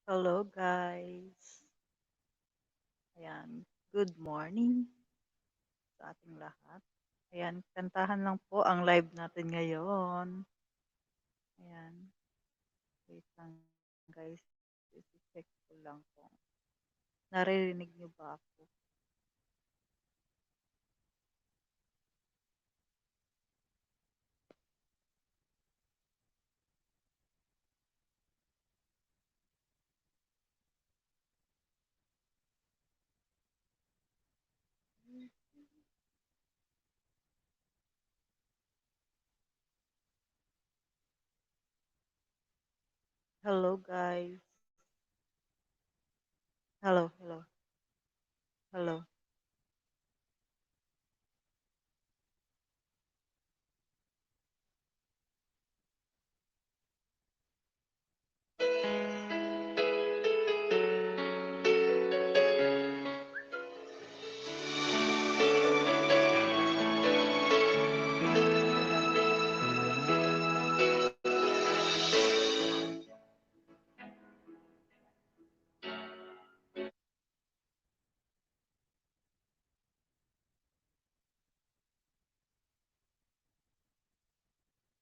Hello guys. Ayan, good morning sa ating lahat. Ayan, kantahan lang po ang live natin ngayon. Ayan, wait lang guys. I-check ko lang po. Naririnig niyo ba ako? Hello guys. Hello, hello, hello.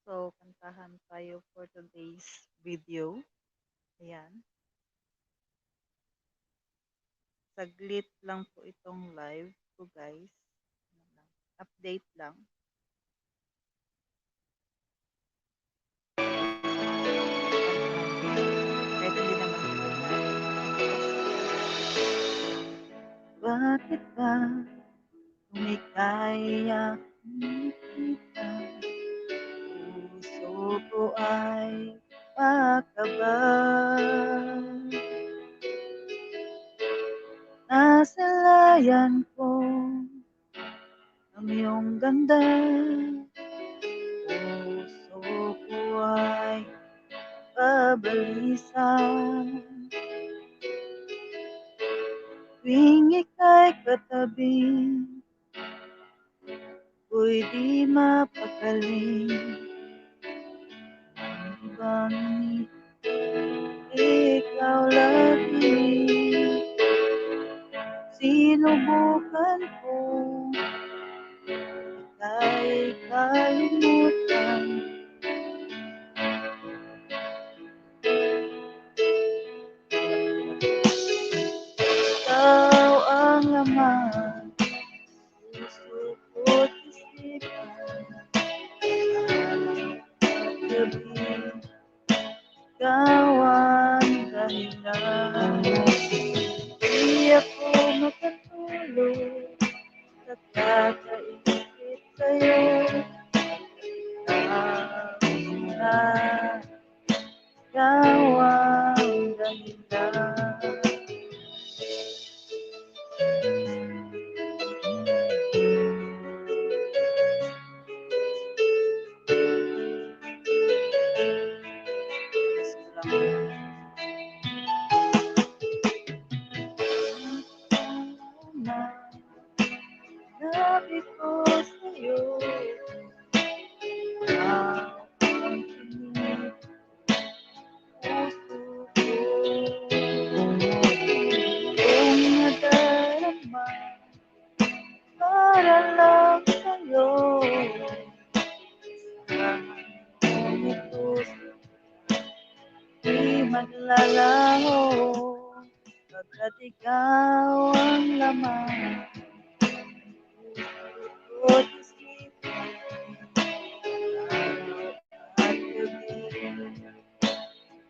So, kantahan tayo for today's video. Ayan, saglit lang po itong live ko guys. Update lang. Kahit hindi naman po bakit ba kung ika'y aking nakita, puso ko ay pakaba. Nasalayan ko ang iyong ganda, puso ko ay pabalisa. Tuwing ika'y katabi, ko'y di mapakali. Ang ibang ikaw lagi, sinubukan ko ika'y kalimutan. Ikaw ang laman, puso ko't isipan. At gabi, ikaw ang dahilan. Di ako makatulog at kakaisip sa'yo. Kahit na ikaw ang dahilan. Sabi ko sa'yo, ang tinig puso ko. Kung nadarama para lang sa'yo, ang puso di maglalaho, pagkat ikaw ang laman. Puso't isipan, at gabi,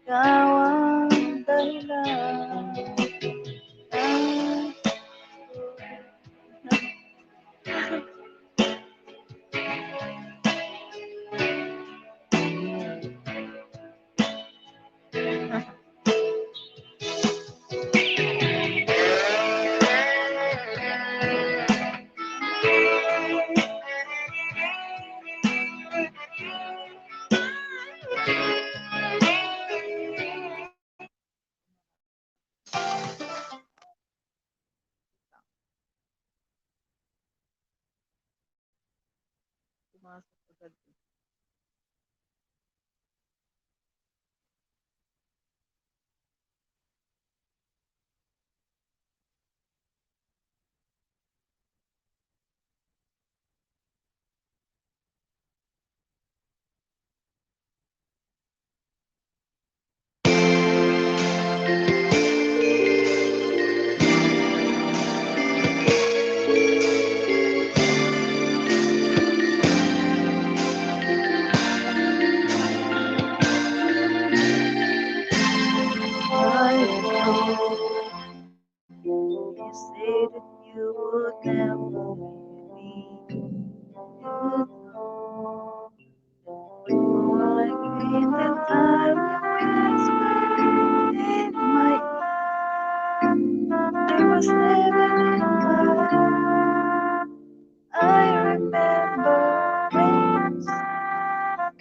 ikaw ang dahilan. Pumasok agad.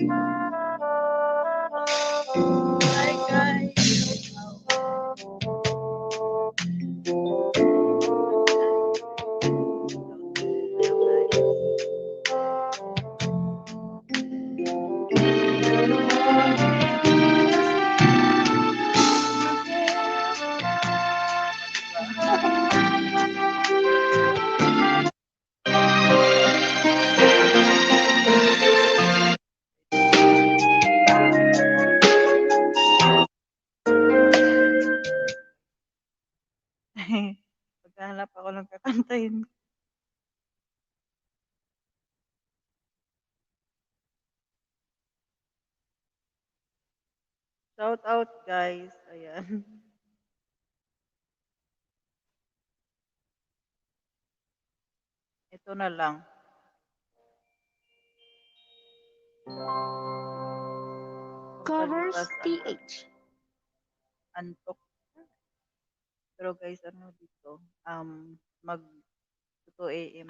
Hi guys. Maghahanap ako ng kakantahin. Shout out guys. Ayan. Ito na lang. Covers Palipas TH. antok. Pero guys, ano dito? Mag 2 AM.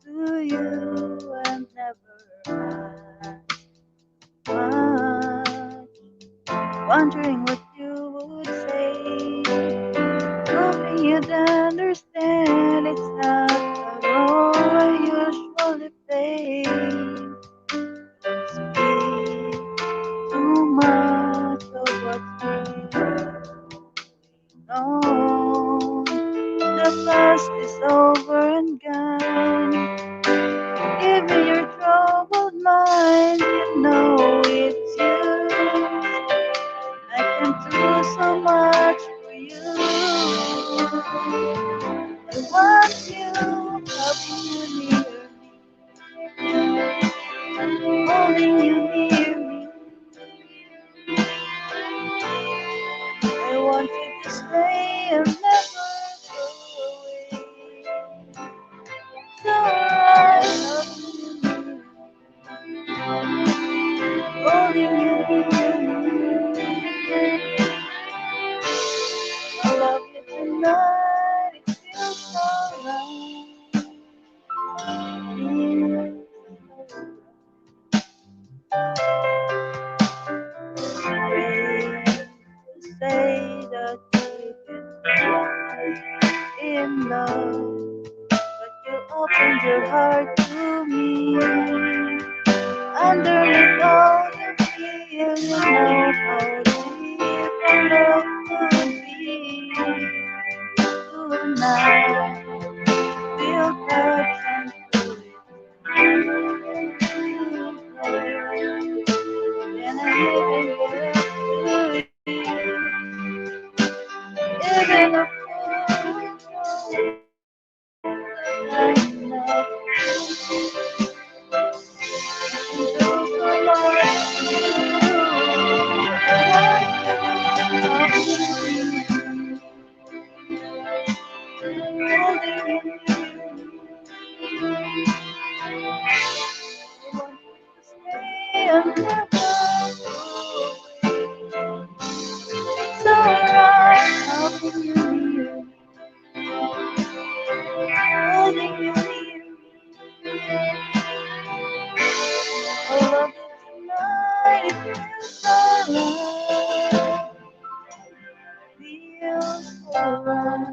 To you and never much. Wondering what you would say. Hoping you'd understand it's not the role I usually play. Speak too much of what's going on. The past is over and gone. Give me your troubled mind, you know it's you. I can do so much for you. I want you, loving you near me, holding you near me. I want you to stay and never go away. So I love you, holding you near me. I love you tonight, it feels alright. Say that we've been in love, but you opened your heart to me. Underneath all the fear, you know how deep our love could be. Tonight, we'll touch and feel it. And I'm living it to you. Even a fool It's alright, holding you near, holding you near. I love you tonight, it feels alright, feels alright.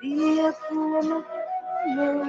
Di ako matulog.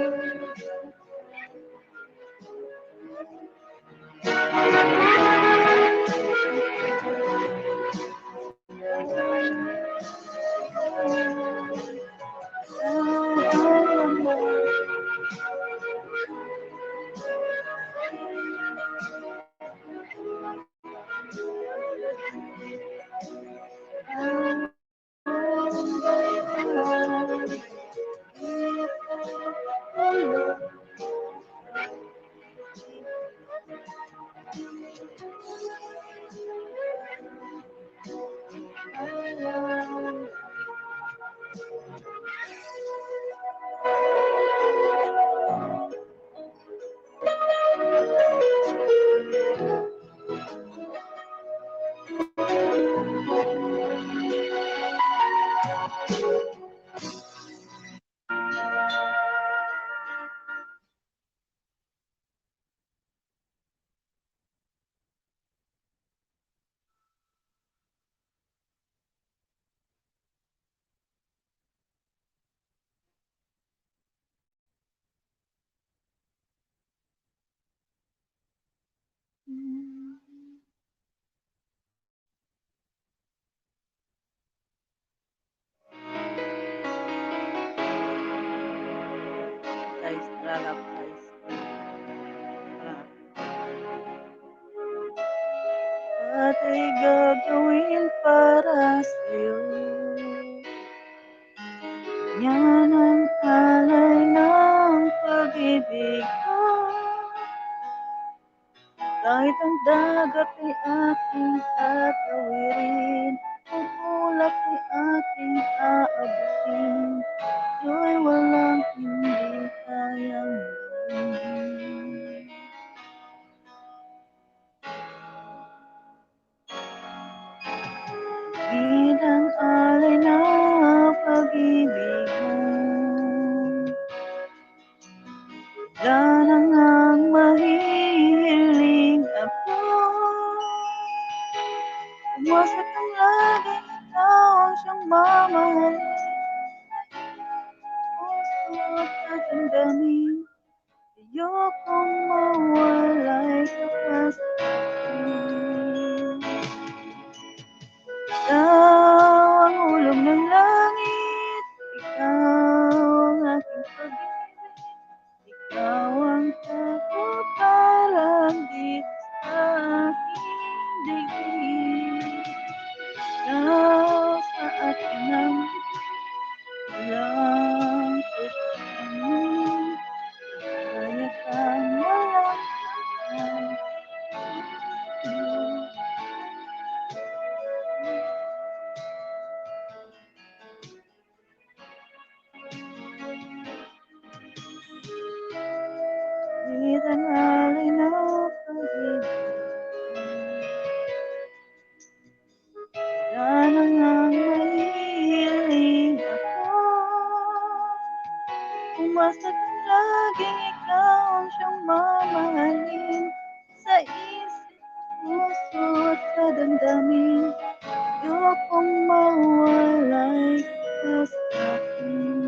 Guys, lalap guys. At ay gagawin para sa'yo. Yan ang alay ng pag-ibig ko. Kahit ang dagat ay aking tatawirin, ang ulap ay aking aabutin, sa'yo'y walang hindi kayang gawin. Bilang alay na pag-ibig mo, wala na ngang mahihiling ako. Umasa't ang laging ikaw ang siyang mamahalin, puso at damdamin, ayokong mawalay ka pa sa'kin. Ikaw ang ulog ng langit, ikaw ang aking pag-ibig, ikaw ang katuparan dito sa aking daigdig. Ikaw sa akin ang walang pagkakamali, kaya kang walang Ngunit ang alay na pag-ibig, wala na ngang mahihiling ako. Umasa't ang laging ikaw ang siyang mamahalin, sa isip, puso at sa damdamin, ayokong mawalay ka sa'kin.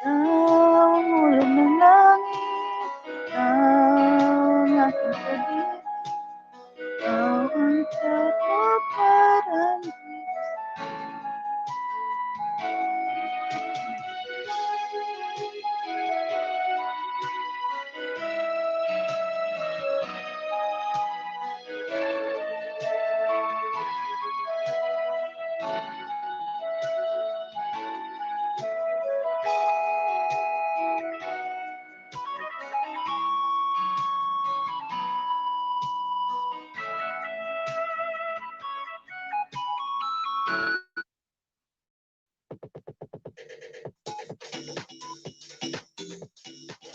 Ikaw ang ulog ng langit, ikaw ang aking pag-ibig, ikaw ang katuparan dito.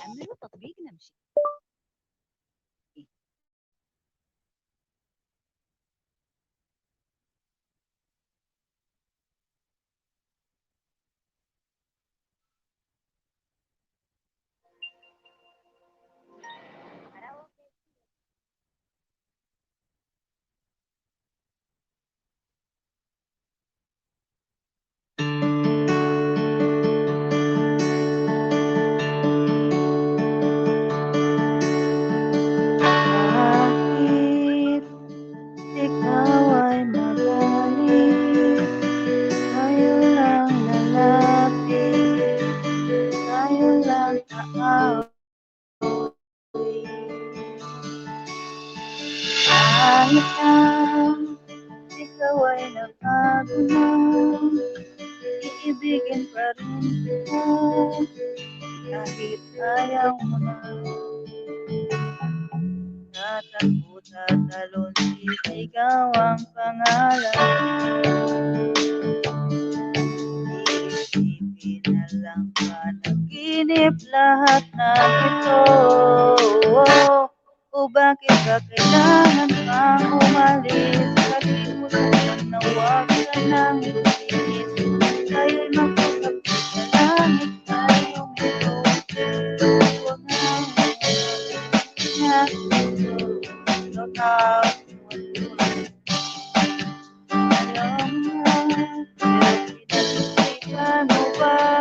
عملوا تطبيق نمشي. langit na ikaw ay nagbago na. Iibigin pa rin kita kahit ayaw mo na. Tatakbo tatalon, sisigaw ang pangalan. Iisipin na lang panaginip lahat ng ito. O bakit ba kailangan pang umalis? Kalimutan lang na huwag ka nang ipilit. Tayo'y mag-usap sa langit, tayong ito. Huwag na look out, alam mo na, pero pinag-isipan mo ba?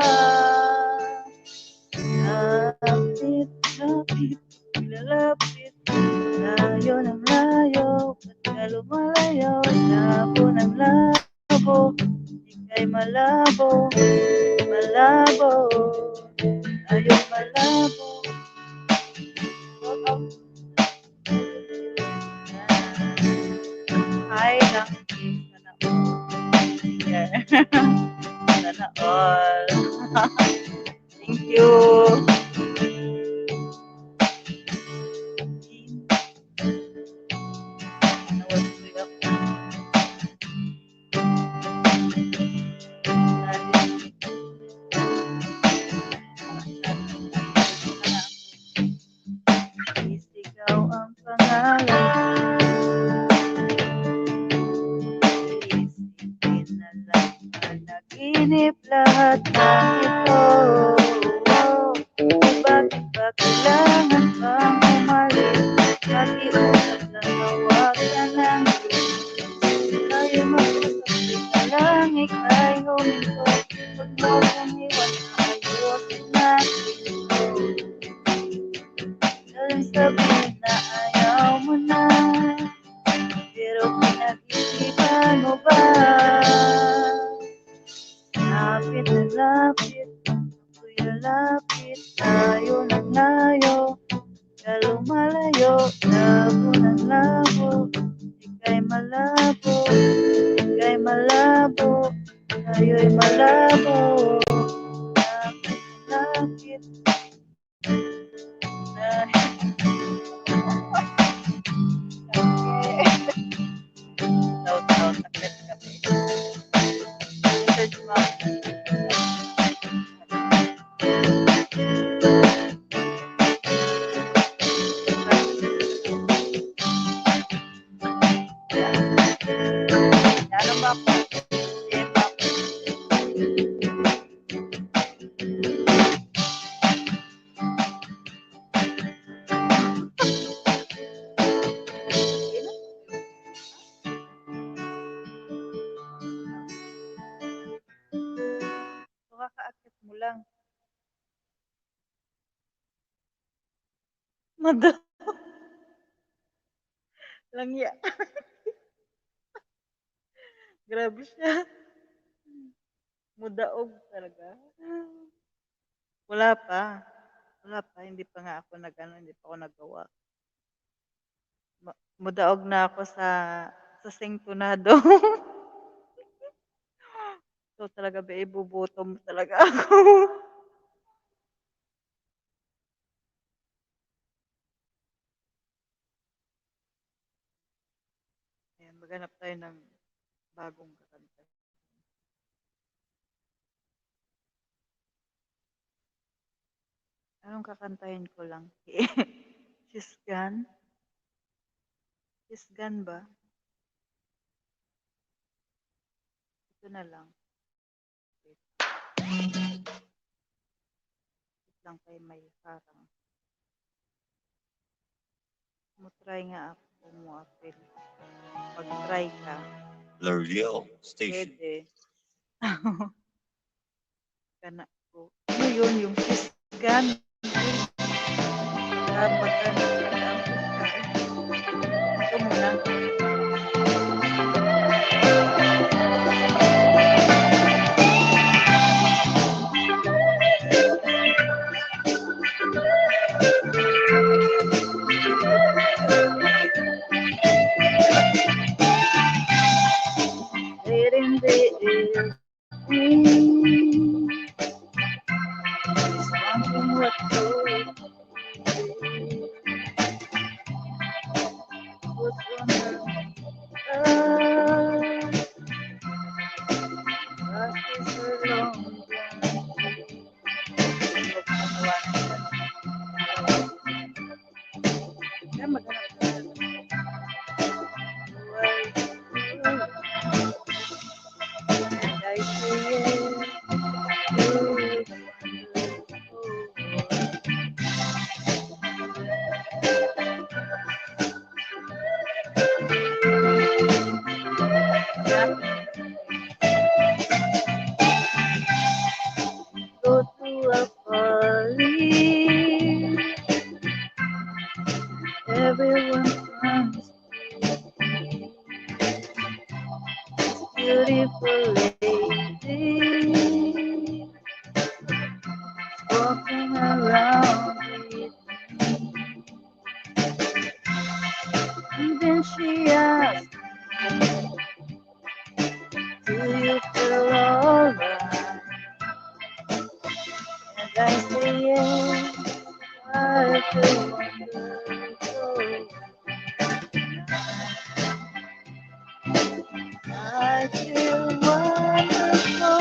Lapit, lapit, lalapit, layo ng layo, ba't ka lumalayo? Labo ng labo, ika'y malabo, malabo, ayaw malabo. Hi lang, sana all. Sana all. Thank you. Nawag ako. Isigaw ang pangalan. Isipin na lang panaginip lahat ng ito. Bakit ba kailangan pang umalis? Nakiusap lang na huwag ka nang tayo mag-usap sa langit ay huminto. Huwag mo kang iwan na ayusin natin ito. Dalang sabihin na ayaw mo na, pero pinag-isipan mo ba? Lapit na lapit, ako'y lalapit, layo ng layo, kalumalayo, labo ng labo, ika'y malabo, ika'y malabo, tayo'y malabo. Lapit na lapit, taw-taw, sakit kami. Message mo ako. Ano ba po? PM ako. So, kakaakit mo lang. Madam. Langya. Grabe siya. Mudaog talaga. Wala pa. Wala pa. Hindi pa nga ako hindi pa ako nagawa. Mudaog na ako sa singtunado. So talaga ba ibubutom talaga ako. Ayan, maghanap tayo ng bagong kakanta. Anong kakantahin ko lang? Sisgan? Sisgan ba? Ito na lang. Wait lang kayo may parang. Mutry nga ako mo apel. Pag-try ka. L'Oreal Station. Pwede. Kana ko. Ano yun? Yung sisgan? Dapat ano? Ito muna. Go to a party. Everyone comes to see beautiful lady walking around with me. And then she asked, do you feel alright? And I say yes, I feel wonderful. I feel wonderful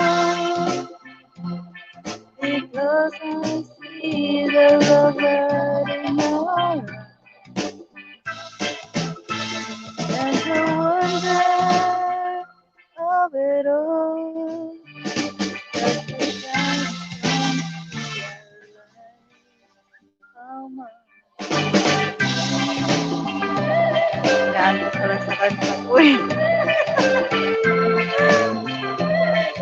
because I see the love right in your eyes and the wonder of it all. Every time you realize how much. Nandun ka lang sa kanta ko eh.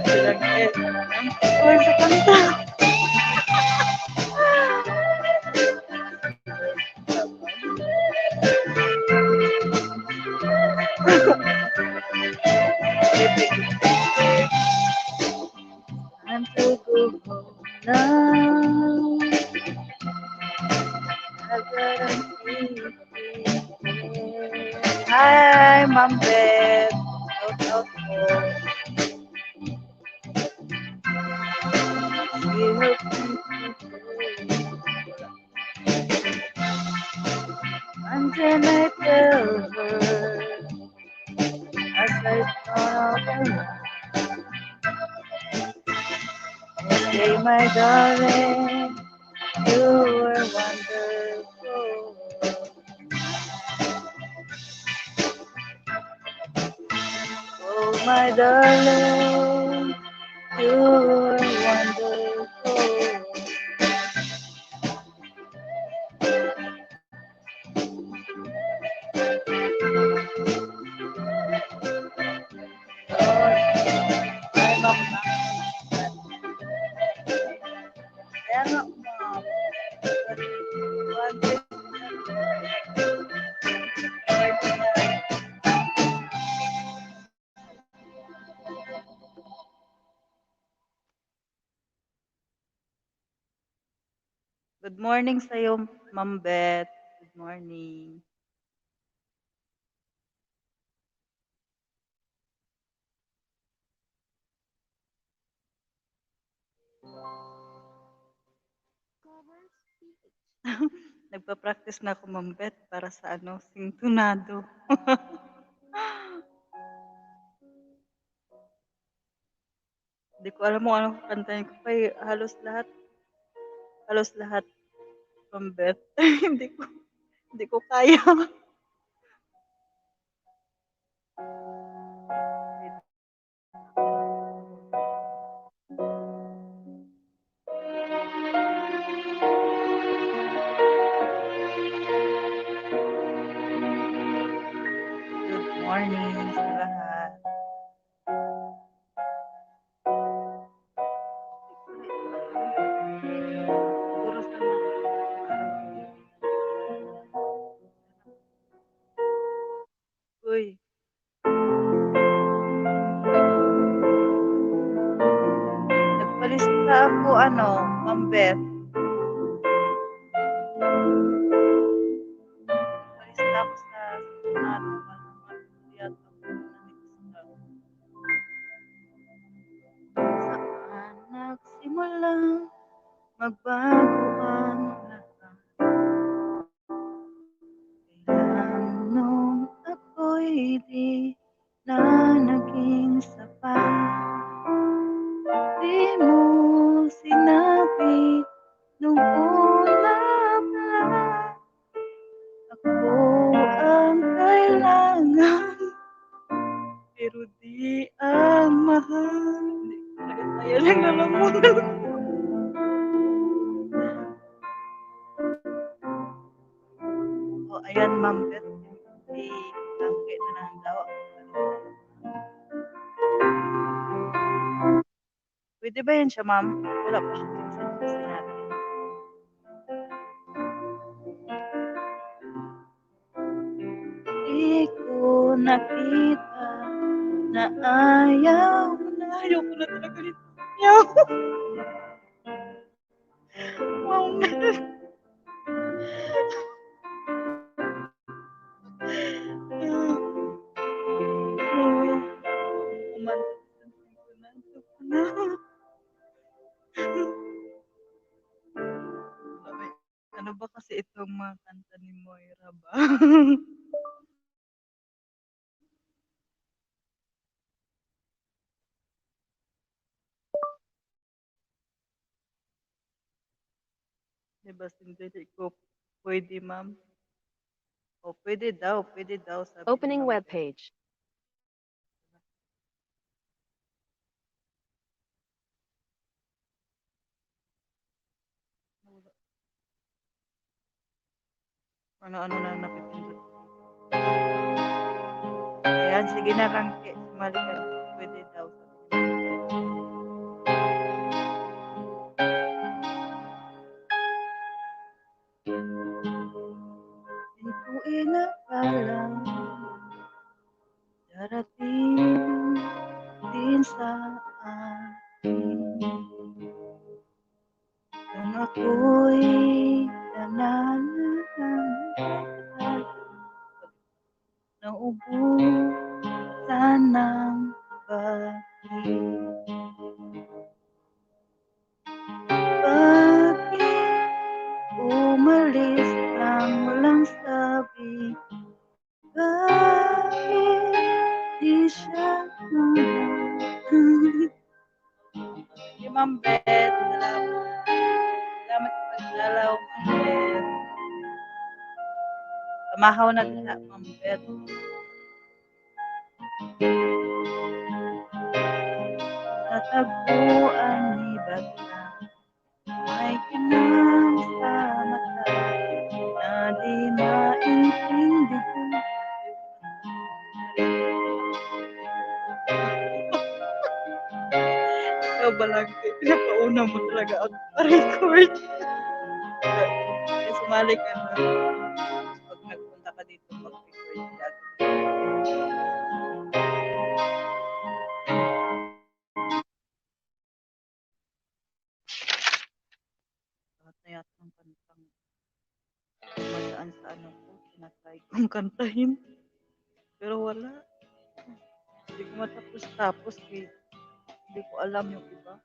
Bilang eh. Ang sa kanta. Time to go home now. I've got a feeling. Hi, Ma'am Beth. Shout out po. She helped me to and then I tell her as I turn out the light. Okay, my darling, you were wonderful. Oh, my darling, you were wonderful. Ay, Ma'am. Kaya nga, Ma'am. Good morning sa'yo, Ma'am Beth. Good morning. Nagpa-practice na ako, Ma'am Beth, para sa singtunado. Hindi ko alam kung anong kakantahin ko pa eh. Halos lahat, Ma'am Beth. hindi ko kaya. Good morning sa lahat. Siguro sa Uy. Nagpalista ako, Ma'am Beth. Nagpalista ako sa singtunado. Yata ako nalista. Saan nagsimulang magbago ang lahat? Kailan nung ako'y di na naging sapat? Di mo sinabi nung una pa ako ang kailangan, pero di ang mahal. Hindi ko talaga kaya lang lalamunan. Oh, ayan, Ma'am Beth. Hindi lang Pwede ba yan siya, ma'am? Wala pa siya send kasi natin. Di ko nakita na ayaw mo na. Ayaw ko na talaga nito. Ayaw. Wow. Ano ba kasi itong mga kanta ni Moira ba? Diba, hindi ko pwede, ma'am. O, pwede daw, sabi ni Opening Ma'am web Beth. page. Ano-ano na napipindot. Ayan, sige na lang, sumali ka. Pwede daw, sabi ni Ma'am Beth. Di ko inakala darating din sa akin nung ako'y nananahan ng ubusan ng pag-ibig. Bakit umalis nang walang sabi? Bakit di siya Si Ma'am Beth, salamat sa pagdalaw, Ma'am Beth. Pamahaw na diha, Ma'am Beth. Natagpuan ni Bata, may kinang sa mata na di maintindihan. Ikaw ba lang, pinakauna mo talaga ako pa-record. Kaya sumali ka na. Pag nagpunta ka dito, mag-record ka. Lahat na yata ng kantang dumadaan sa ano ko, tinatry kong kantahin. Pero wala. Hindi ko matapos-tapos eh. Hindi ko alam yung iba.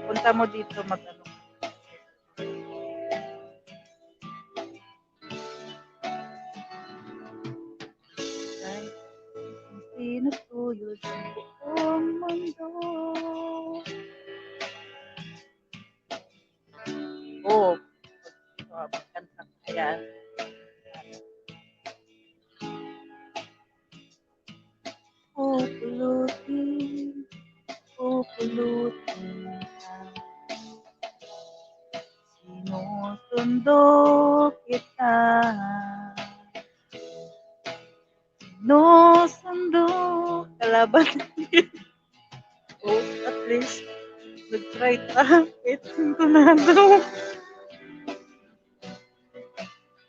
Punta mo dito mag-ano. Kahit kung sinutuyod sa buong mundo. Oo. Kanta ka yan. Pupulutin ka. Sinusundo kita. Sinusundo kalaban. Oh, at least nag-try ta. Kahit sintonado.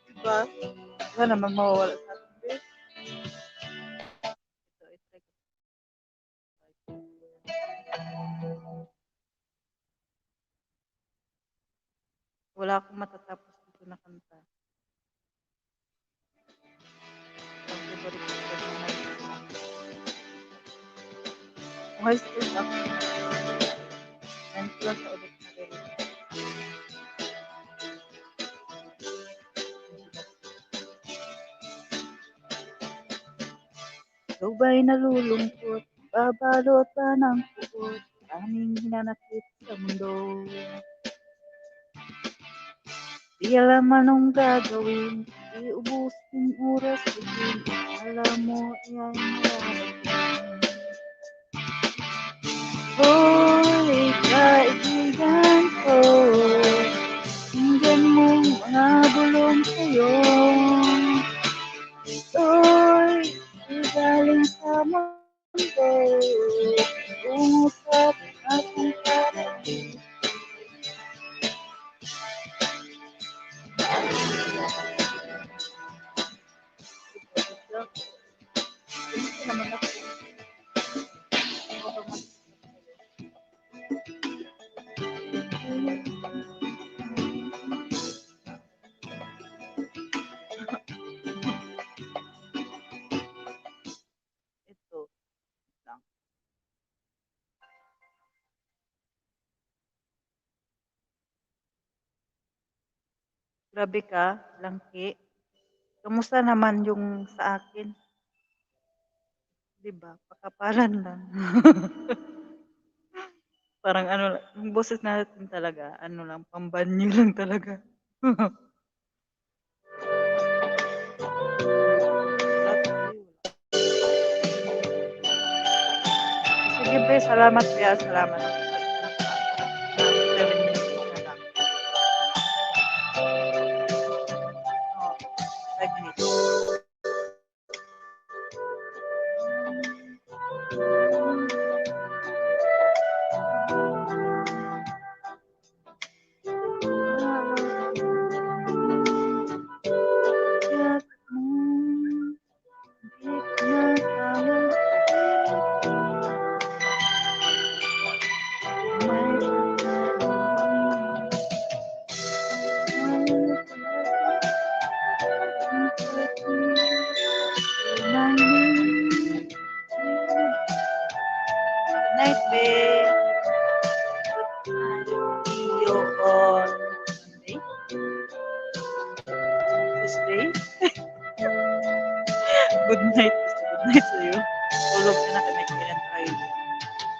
Diba? Diba naman mawawala sa atin. Ito, i-try ko. Wala akong matatapos dito na kanta. Ang favorite ko sa mga high school. Kung high school ako, nandito lang sa ulit na rin. Ikaw ba'y nalulungkot? Babalot ba ng puot? Aming hinanakit sa mundo. Di alam anong gagawin. Di ubusin oras din. Alam mo ay marating. Hoy, kaibigan ko. Tingnan mo mga bulong. kung sa'yo ito'y galing sa mundo tungo sa ating parating. Ito lang. Grabe ka, Langki. Kamusta naman yung sa akin? 'Di ba, pakapalan lang. Parang ano, yung boses natin talaga, ano lang, pambanyo lang talaga. Sige be, salamat kuya, salamat. Oh, 5 minutes. Night, babe. See you on Monday. Tuesday. Good night. Good night sa'yo. Tulog ka na, kami-kainan tayo.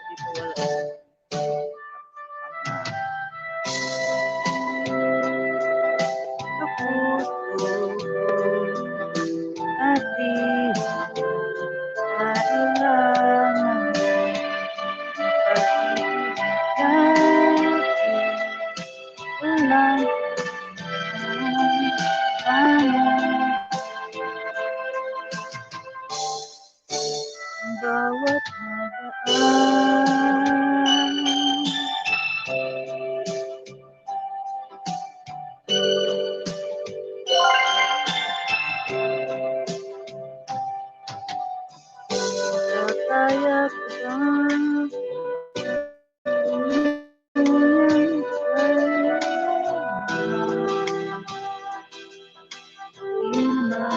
Dito wala. Tapos, ating kailangan walang bawat nadaan. Kaya ko bang tunay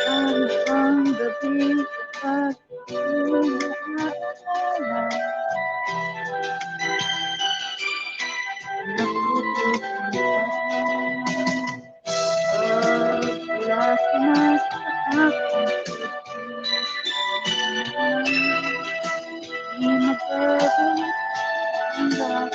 ano bang gabi kapag ito'y naaalala? Wala ka na sa aking di mababalik ang lahat.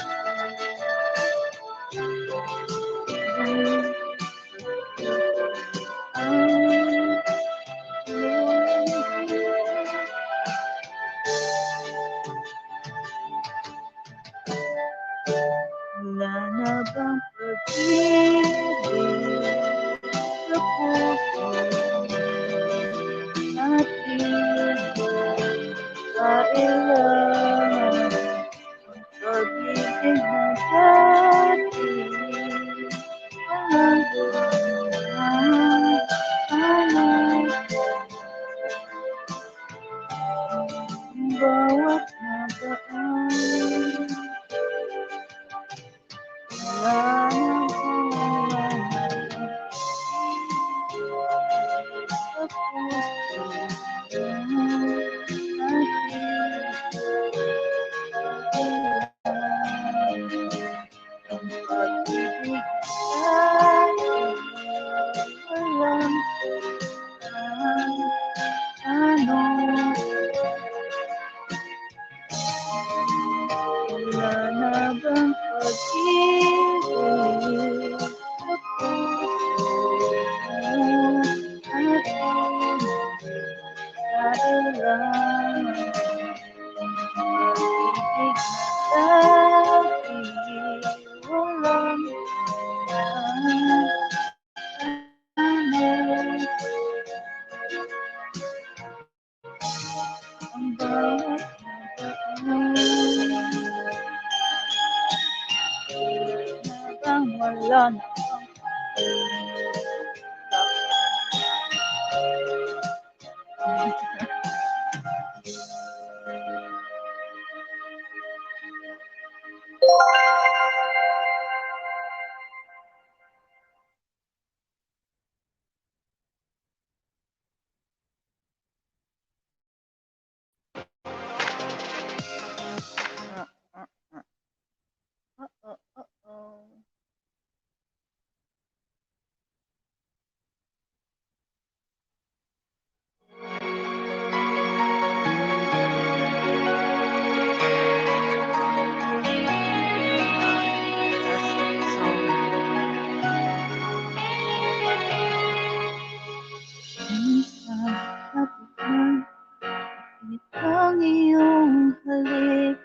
Wala na bang pag-ibig sa puso natin? Kailangan ang pag-ibig ng atin. Walang bawat nadaan. Wala nang sa puso ang pag-ibig ay walang ano. Wala na bang pag-ibig wala na Uh-oh. Minsan napitan ang iyong halik.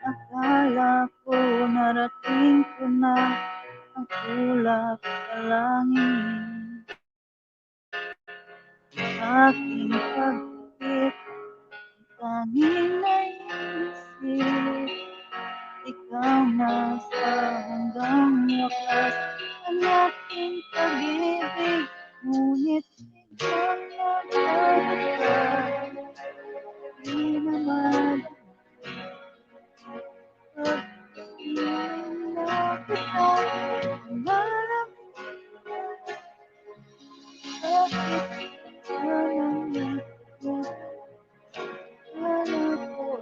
Akala ko narating ko na ang ulap sa langit. Aking pag-ibig, tanging naisip, ikaw na sa hanggang wakas ang aking pag-ibig. Ngunit biglang nagkakaroon, di naman pag-ibig na kita. Malamig bakit ka nang wala ko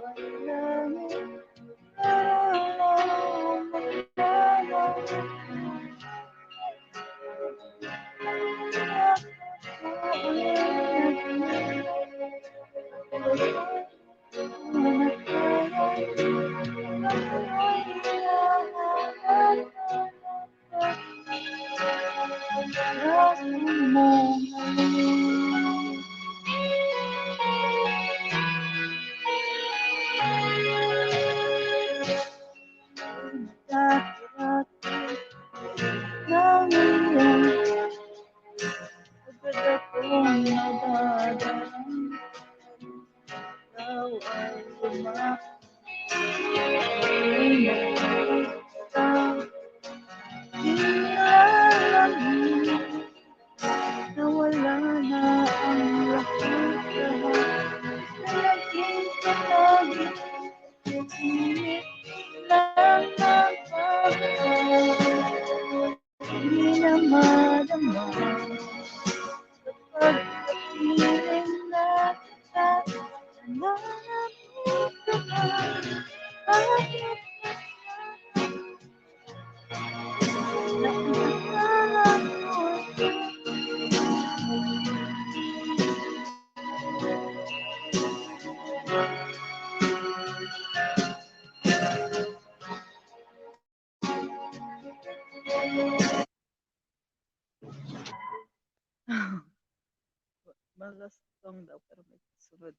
ang langit. Nawala na ang lahat-lahat na naging palagi. Pilit lang ang pagkakas, di na madama sa pagkapiling na kita. Nananapit ka ba? Bakit nakikasama ko ito? Malas song daw pero may sunod.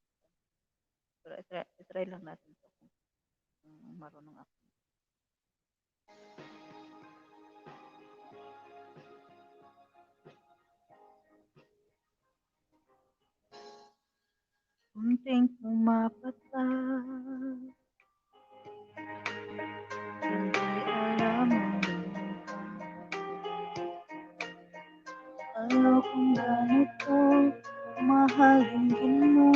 Pero itry lang natin ito kung marunong ako. Munting pumapatak, hindi alam ang ano kung ganito, mahalin din mo,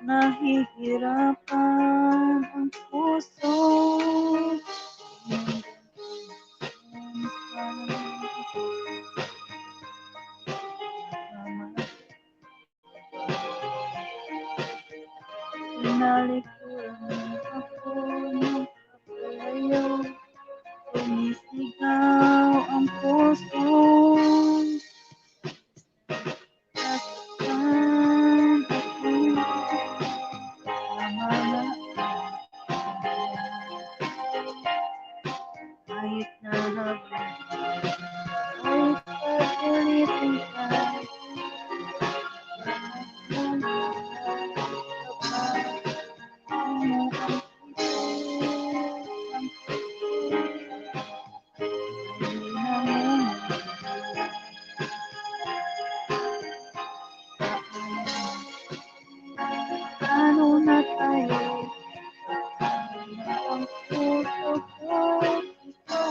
nahihirapan ang puso. Pinalikuran ako ng kapalayo, sumisigaw ang puso. Nasaktan ako, tama na kahit na habang ay pag-ulitin ka. Ano na tayo? Ang puso ko ito.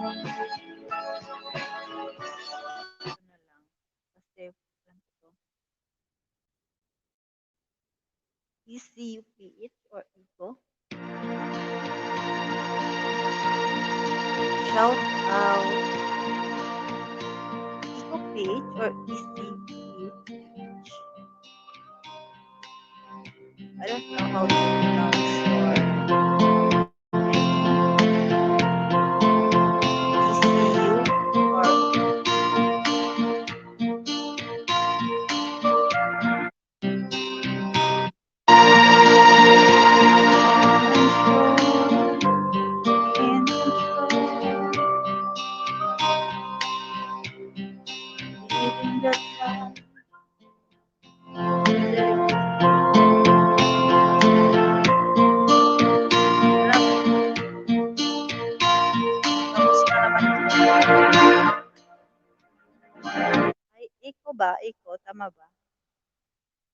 Ito na lang. Kasi, lang ito. ECUPH or ECO. Shout out. ECOPH or ECUPH. I don't know how to pronounce your ECU or in control. Leading the time. Kamusta naman ay, Iko ba? Iko, tama ba?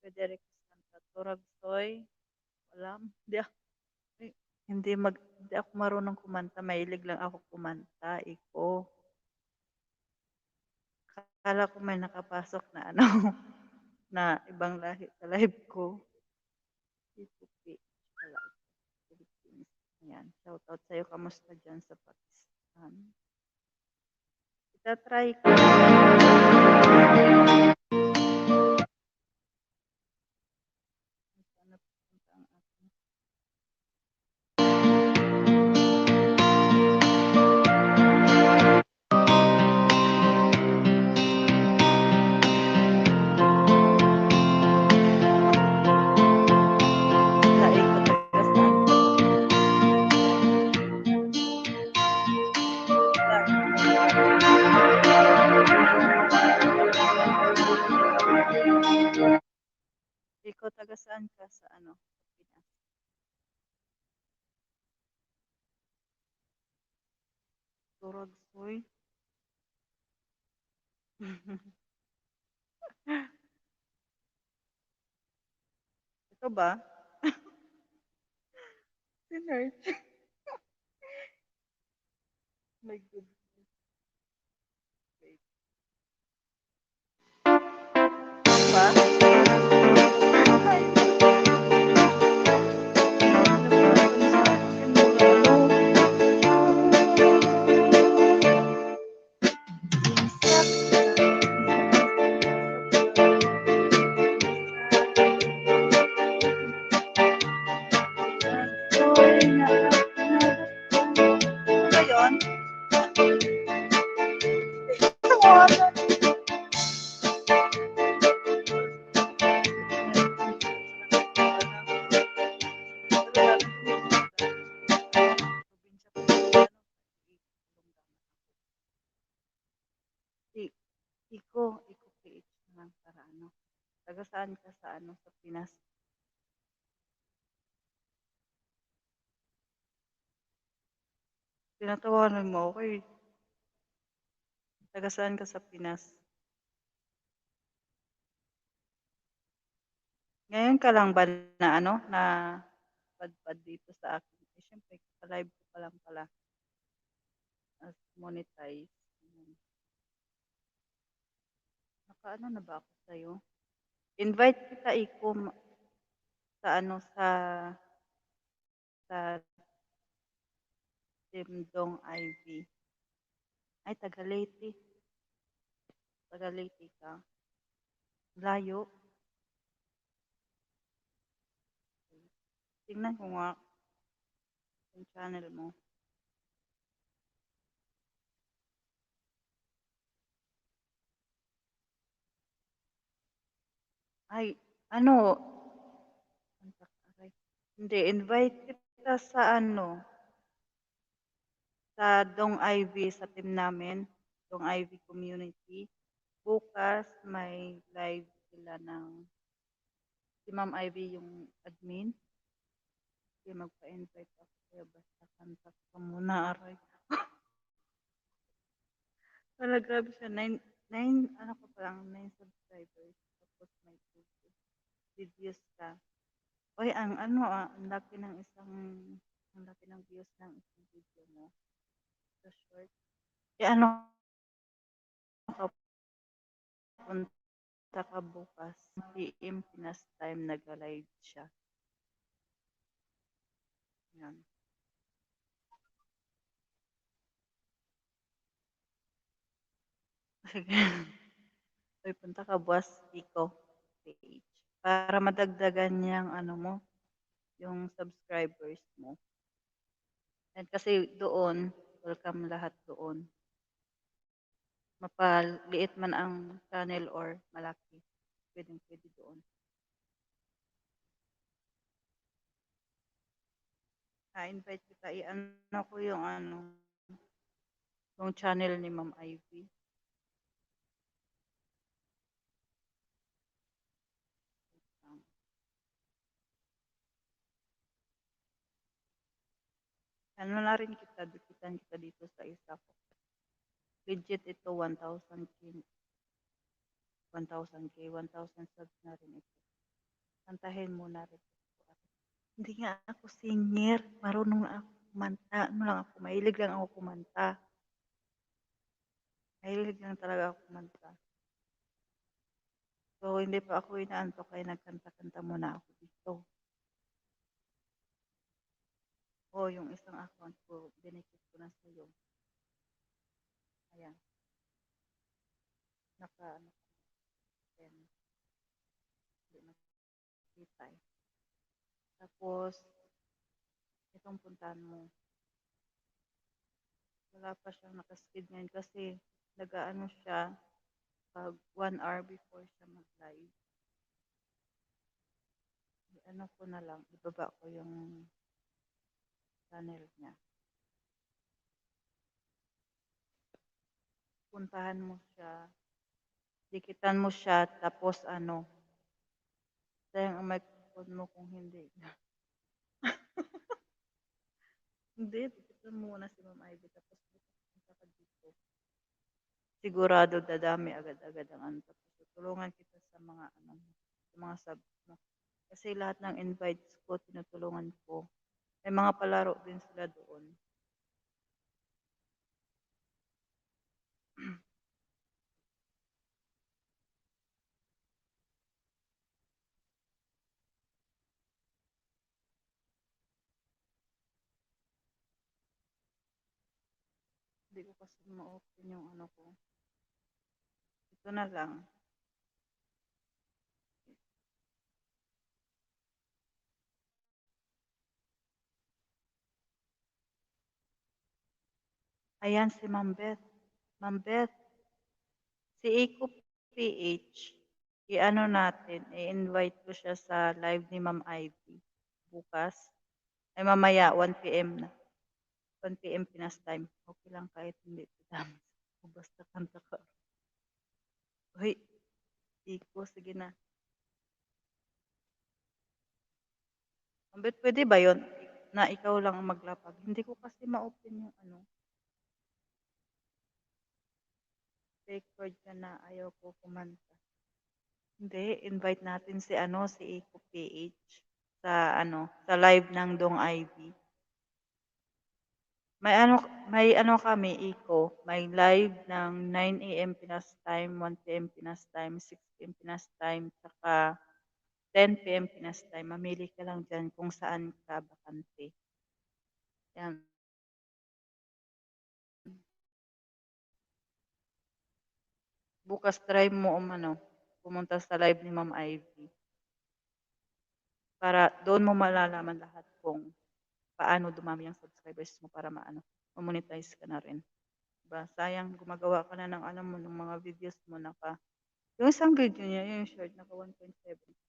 Frederick Santa Turagsoy. Wala. Ay, hindi ako marunong kumanta. Mahilig lang ako kumanta. Iko. Akala ko may nakapasok na ano, na ibang lahi sa live ko. Iko, wala. Philippines. Ayan. Shoutout sa'yo. Kamusta dyan sa Pakistan? Itatry ko. Sana pupunta ang aking laing ko talaga sa Ikaw taga saan ka sa ano? Sa Pinas? Turagsoy? Ito ba? Sinners. My goodness. Wait. Ito ba? Ay, nabasa sa akin mula Ano ba yun? Tawanan. Iko PH naman para ano. Taga saan ka sa ano sa Pinas? Tinatawanan mo ako eh. Taga saan ka sa Pinas? Ngayon ka lang ba na ano na padpad dito sa akin? Eh, syempre, live ko pa lang pala as monetize. Nakaano na ba ako sa'yo? Invite kita Iko sa ano sa Timdong Ivy. Ay, taga Leyte. Taga Leyte ka. Layo. Tingnan ko nga yung channel mo. Ay, ano? Hindi, invite kita sa ano, sa Dong Ivy, sa team namin, Dong Ivy Community. Bukas may live sila ng si Ma'am Ivy yung admin. Kaya magpa-invite ako. Kaya basta contact ka muna, aray. Wala, grabe siya. Ano ko pa lang, 9 subscribers. Tapos may 2 videos ka. Oy, ang laki ng views ng isang video mo. Sa short. ano ka, punta ka bukas, PM Pinas Time nagla-live siya. Yan. Sige. Uy, punta ka bukas, Iko page. Para madagdagan niyang ano mo, yung subscribers mo. And kasi doon, welcome lahat doon. Mapaliit man ang channel or malaki, pwedeng-pwede doon. Invite kita, i-ano ko yung ano, yung channel ni Ma'am Ivy. Ano na rin kita, dukitan kita dito sa isa ko. Legit ito, 1,000K. 1,000K, 1,000 subs na rin ito. Kantahin mo na rin. Hindi nga ako singer. Marunong na ako kumanta. Ano lang ako, mahilig lang ako kumanta. Mahilig lang talaga ako kumanta. So, hindi pa ako inaantok kaya nagkanta-kanta muna ako dito. O, yung isang account ko, binigay ko na sa'yo. Ayan. Ano, then, hindi nakita eh. Tapos, itong puntahan mo. Wala pa siyang nakaskid ngayon kasi nag-ano siya pag 1 hour before siya mag-live. Ano ko na lang, ibaba ko yung channel niya. Puntahan mo siya, dikitan mo siya, tapos ano, sayang ang microphone mo kung hindi. Hindi, dikitan mo muna si Ma'am Ivy, tapos punta ka dito. Sigurado dadami agad-agad ang ano. Tapos tutulungan kita sa mga ano, sa mga sub mo. Kasi lahat ng invites ko, tinutulungan ko. May mga palaro din sila doon. Hindi ko kasi ma-open yung ano ko. Ito na lang. Ayan si Ma'am Beth. Ma'am Beth, si Iko PH, i-ano natin, i-invite ko siya sa live ni Ma'am Ivy bukas. Ay mamaya, 1 p.m. na. 1 p.m. Pinas time. Okay lang kahit hindi kita. Basta kanta ka. Uy, Iko, sige na. Ma'am Beth, pwede ba yon na ikaw lang ang maglapag? Hindi ko kasi ma-open yung ano. Record ka na, ayaw ko kumanta. Hindi, invite natin si ano, si Iko PH sa ano, sa live ng Dong Ivy. May ano kami, Iko, may live ng 9 a.m. Pinas time, 1 p.m. Pinas time, 6 p.m. Pinas time, saka 10 p.m. Pinas time. Mamili ka lang dyan kung saan ka bakante. Yan. Bukas try mo ano, pumunta sa live ni Ma'am Ivy. Para doon mo malalaman lahat kung paano dumami ang subscribers mo para ma-monetize ka na rin. Diba? Sayang, gumagawa ka na ng alam mo, ng mga videos mo yung isang video niya, yung short, naka 1.7K.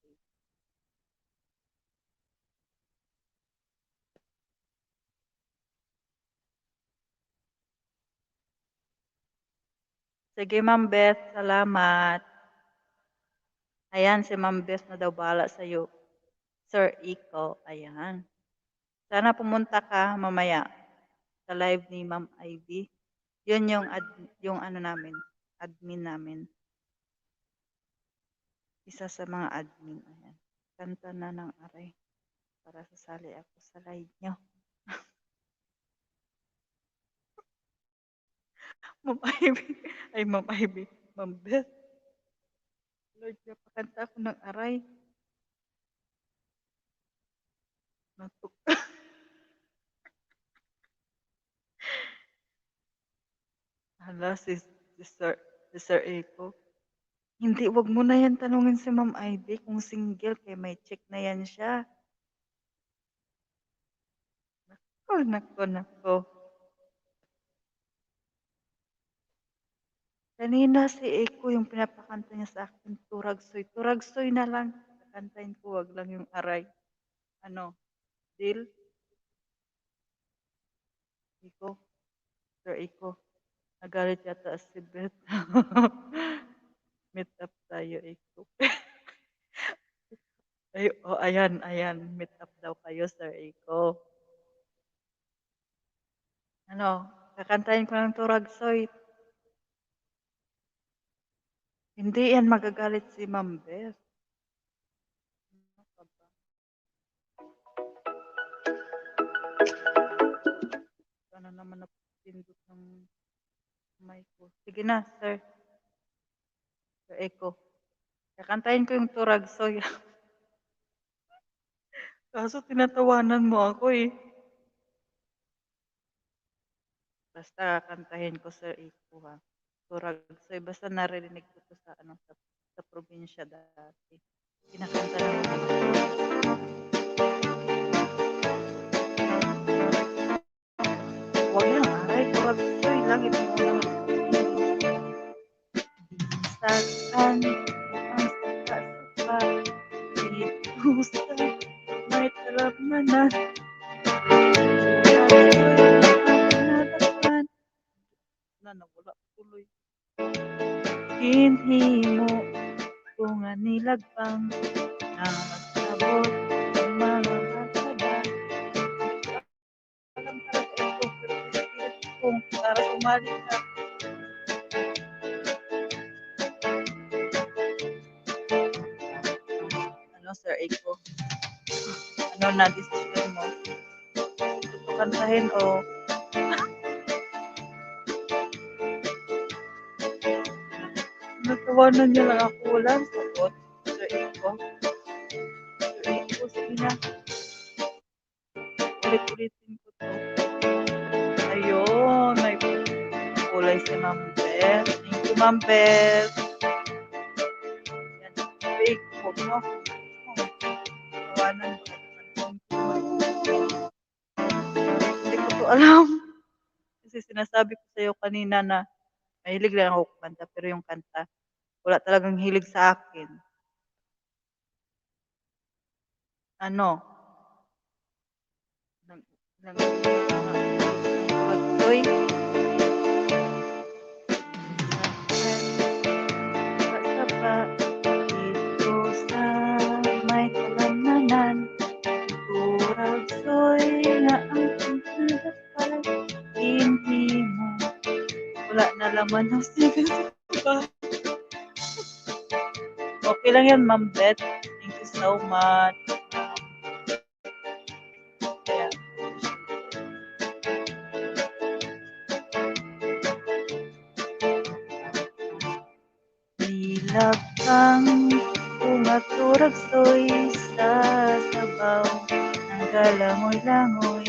Sige, Ma'am Beth, salamat. Ayan, si Ma'am Beth na daw bahala sa'yo. Sir Iko, ayan. Sana pumunta ka mamaya sa live ni Ma'am Ivy. Yun yung ano namin, admin namin. Isa sa mga admin. Ayan. Kanta na ng aray para sasali ako sa live nyo. Ma'am Ivy, ay Ma'am Ivy, Ma'am Beth, Lord napakanta ako ng aray. Natuk hala si Sir Eko. Hindi, 'wag mo na yan tanungin si Ma'am Ivy kung single kay may check na yan siya. Oh, naku, naku. Kanina si Eko yung pinapakanta niya sa akin, Turagsoy. Turagsoy na lang. Kakantahin ko, 'wag lang yung aray. Ano, deal? Eko, Sir Eko, nagalit yata si Beth. Meet up tayo, Eko. Ay, oh, ayan, ayan. Meet up daw kayo, Sir Eko. Ano, kakantahin ko ng Turagsoy. Hindi yan magagalit si Ma'am Beth. Ano ka ba? Sana naman napindot ng mic ko. Sige na, Sir. Sir Eko. Kakantahin ko yung Turagsoy. Kaso tinatawanan mo ako eh. Basta kakantahin ko, Sir Eko, ha. Turagsoy. Basta narinig ko to sa, ano, sa probinsya dati. Kinakanta naman. Huwag yan, aray. Turagsoy lang. Ito mo lang. Saktan ang saka-saka. Dito sa may talamnanan. Turagsoy na nawala tuloy. Hinhimo ko nga nilagbang nakasabot ang mga kasaba. Alam talaga ito, pero pinipilit kong para sumali ka. Ano, Sir Eko? Ano na decision mo? Gusto kantahin o natawanan niya lang ako, walang sagot? Sir Eko? Sir Eko, sige na. Ulit-ulitin ko to. Ayun, may kulay si Ma'am Beth. Thank you, Ma'am Beth. Yan, big, huwag mo ako. Tawanan mo. Hindi ko to alam. Kasi sinasabi ko sa'yo kanina na mahilig lang ako kumanta, pero yung kanta, wala talagang hilig sa akin. Ano? Pagtoy. Sapa dito sa may talamnanan. Turagsoy nga ang pinagapay. Hindi mo wala na laman ng sigas. Okay lang yan, Ma'am Beth. Thank you so much. Kaya, Dilag kang umaturagsoy sa sabaw ng galangoy-langoy.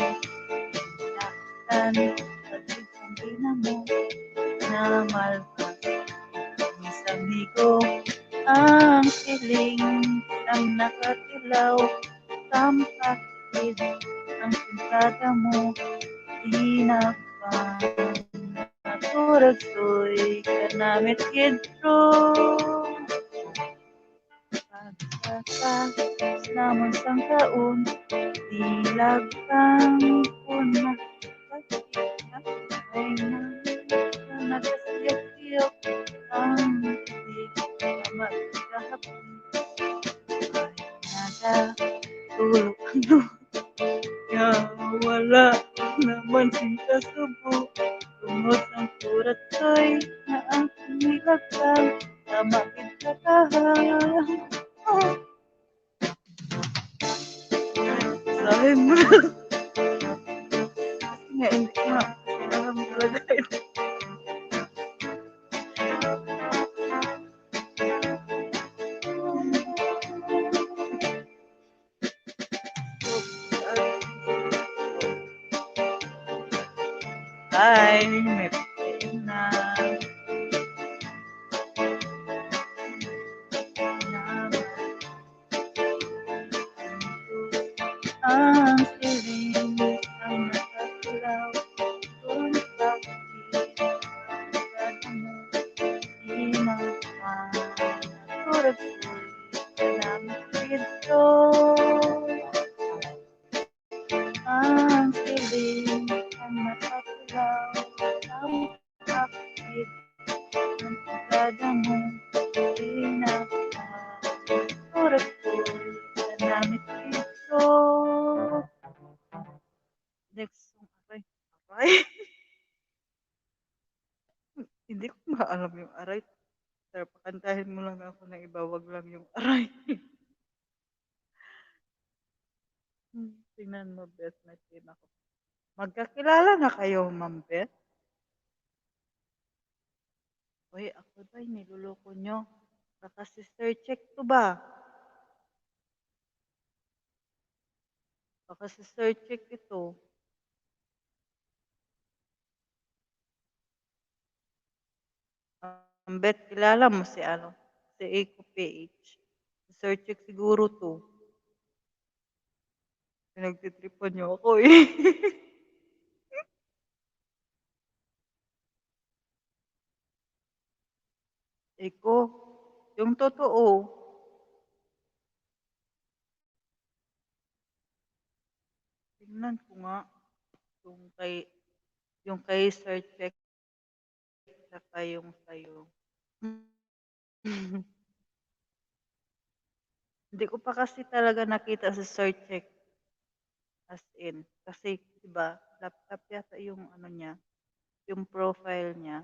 Naktan, pag-ibig mo na malpas. Isang higo ang siling ang nakatilaw. Tampakid ang pintada mo. Hinapang naturagsoy ka namit kidro. Pagkakas namon sang taon, dilag kang una. Ay nagkasiyok-siyok ang tubig na magkahapon. Ay nagatulog kaya wala naman sinta subo. Tungod ang turat ko'y na ang nilagkang tama kitakahan. Sabi mo na. Kasi nga, hindi nga. Alam talaga ito. may pena. Ang siling ang nakasilaw kung bakit mo inangkan turut ko'y salamat dito. Ang siling ang nakasilaw kung bakit ang tagada mo inangkan turut ko'y salamat dito. Next song, aray. Aray. Hindi ko maalam yung aray. Pero pakantahin mo lang ako ng iba, wag lang yung aray. Tingnan mo, Beth, may team ako. Magkakilala na kayo, Ma'am Beth? Uy, ako ba, niluloko nyo? Baka sister check to ba? Baka sister check ito. Ma'am Beth, kilala mo si ano? Si Eco PH. Sister check siguro to. Pinagtitripan nyo ako eh. Eco, yung totoo. Tingnan ko nga. Yung kay Sir Check, saka yung sa'yo. Hindi ko pa kasi talaga nakita si Sir Check as in. Kasi, diba, laptop yata yung ano niya, yung profile niya.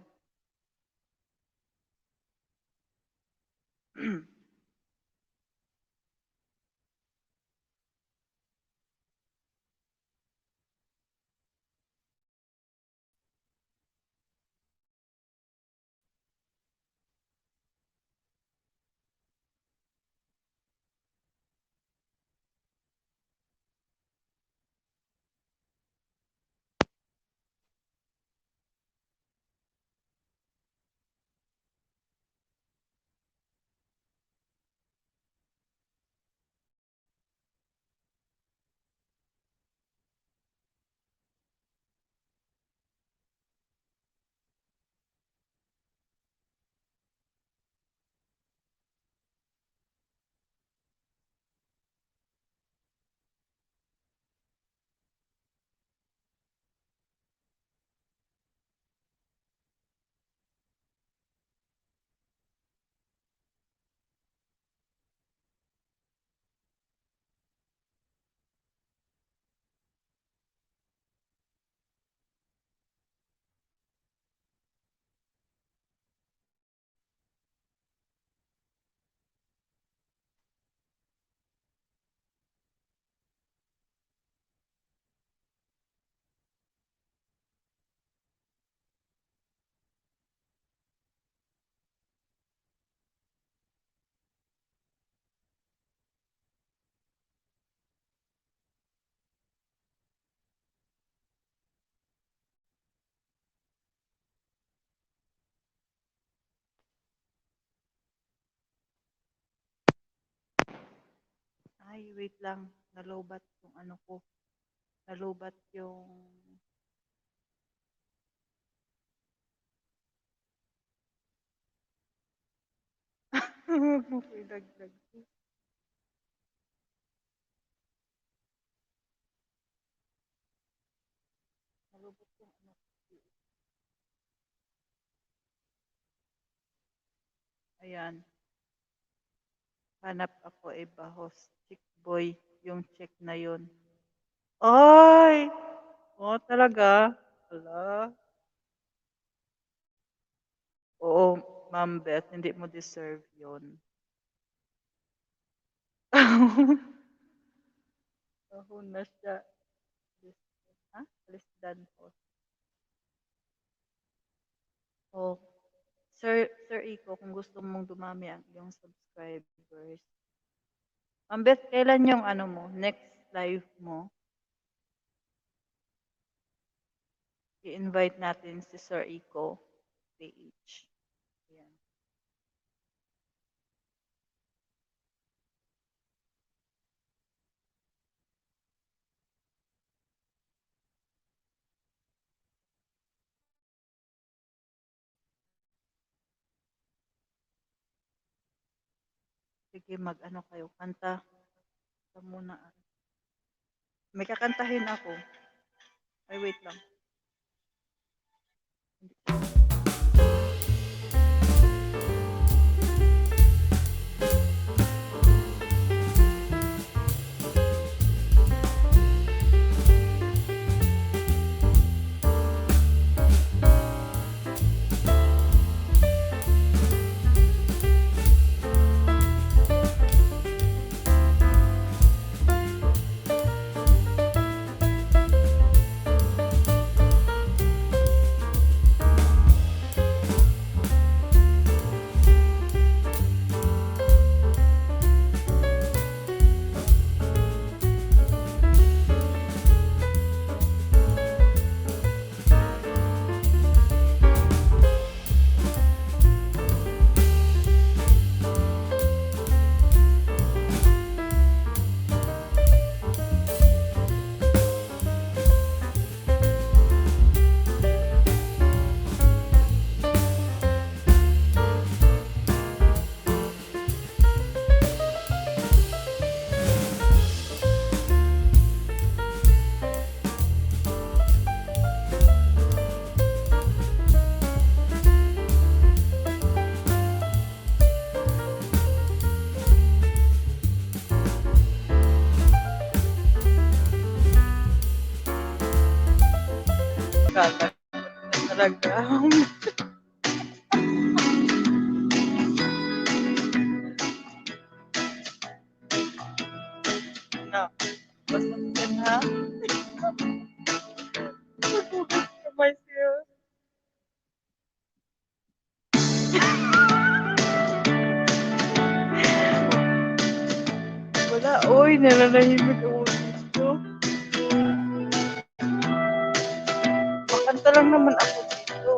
Ay, wait lang. Nalobat yung ano ko. Nalobat yung... Dagdag. Nalobat yung ano. Ayan. Hanap ako bahos. Chick boy. Yung check na yun. Ay! Oo, talaga? Ala. Oo, Ma'am Beth, hindi mo deserve yun. Kahon na siya. Ha? Lisdan po. Oh, Sir Iko, kung gusto mong dumami ang iyong subscribers. Ma'am Beth, kailan yung ano mo, next live mo? I-invite natin si Sir Ico PH. Ayan. Sige, mag-ano kayo, kanta. Kanta muna. May kakantahin ako. Ay, wait lang. Kala talaga. Na, basta yan ha. Kamay siya. Wala, oy, nalalahimik ako dito. Makanta lang naman ako dito.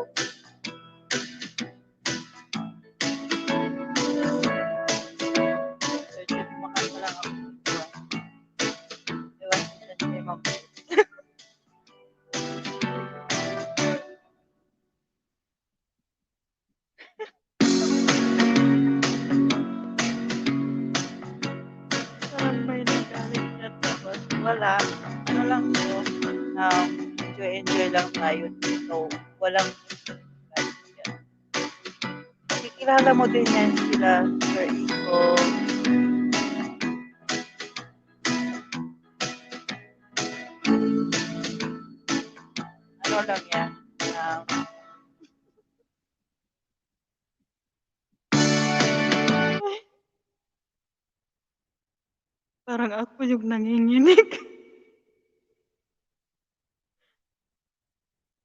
Sige, makanta lang ako dito. Ewan ko dyan kay Ma'am. Parang may nagalit na tapos wala. Ano lang to, enjoy lang tayo dito. Walang yan. Kikilala mo din yan sila, Sir Ico. Ano lang yan. Parang ako yung nanginginig.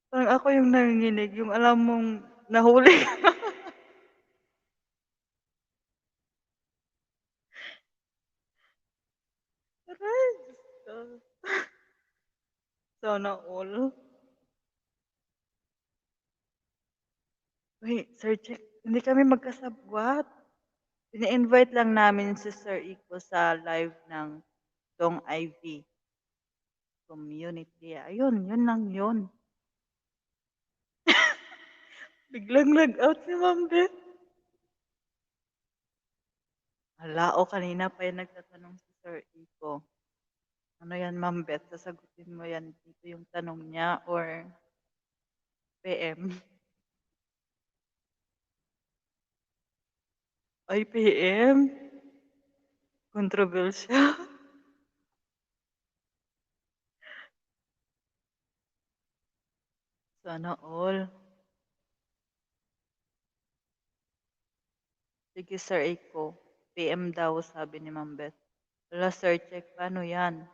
Parang ako yung nanginginig, yung alam mong nahuli ka. Aray, Diyos ko. Sana all. Wait, Sir Jack, hindi kami magkasabwat. Ini-invite lang namin si Sir Ico sa live ng Dong IV community. Ayun, yun lang yun. Biglang lag-out si Ma'am Beth. Hala, o kanina pa yung nagtatanong si Sir Ico. Ano yan, Ma'am Beth? Sasagutin mo yan dito yung tanong niya or PM? Ay, PM? Kontrobersiya. Sana all. Sige, Sir Ico. PM daw, sabi ni Ma'am Beth. Wala, Sir Check. Paano yan?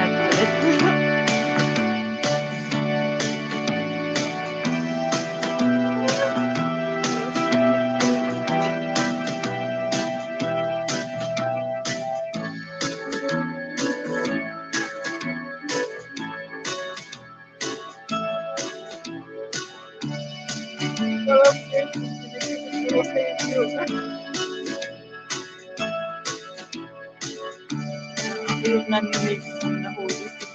Nagulat. Yung nani-mix na huli si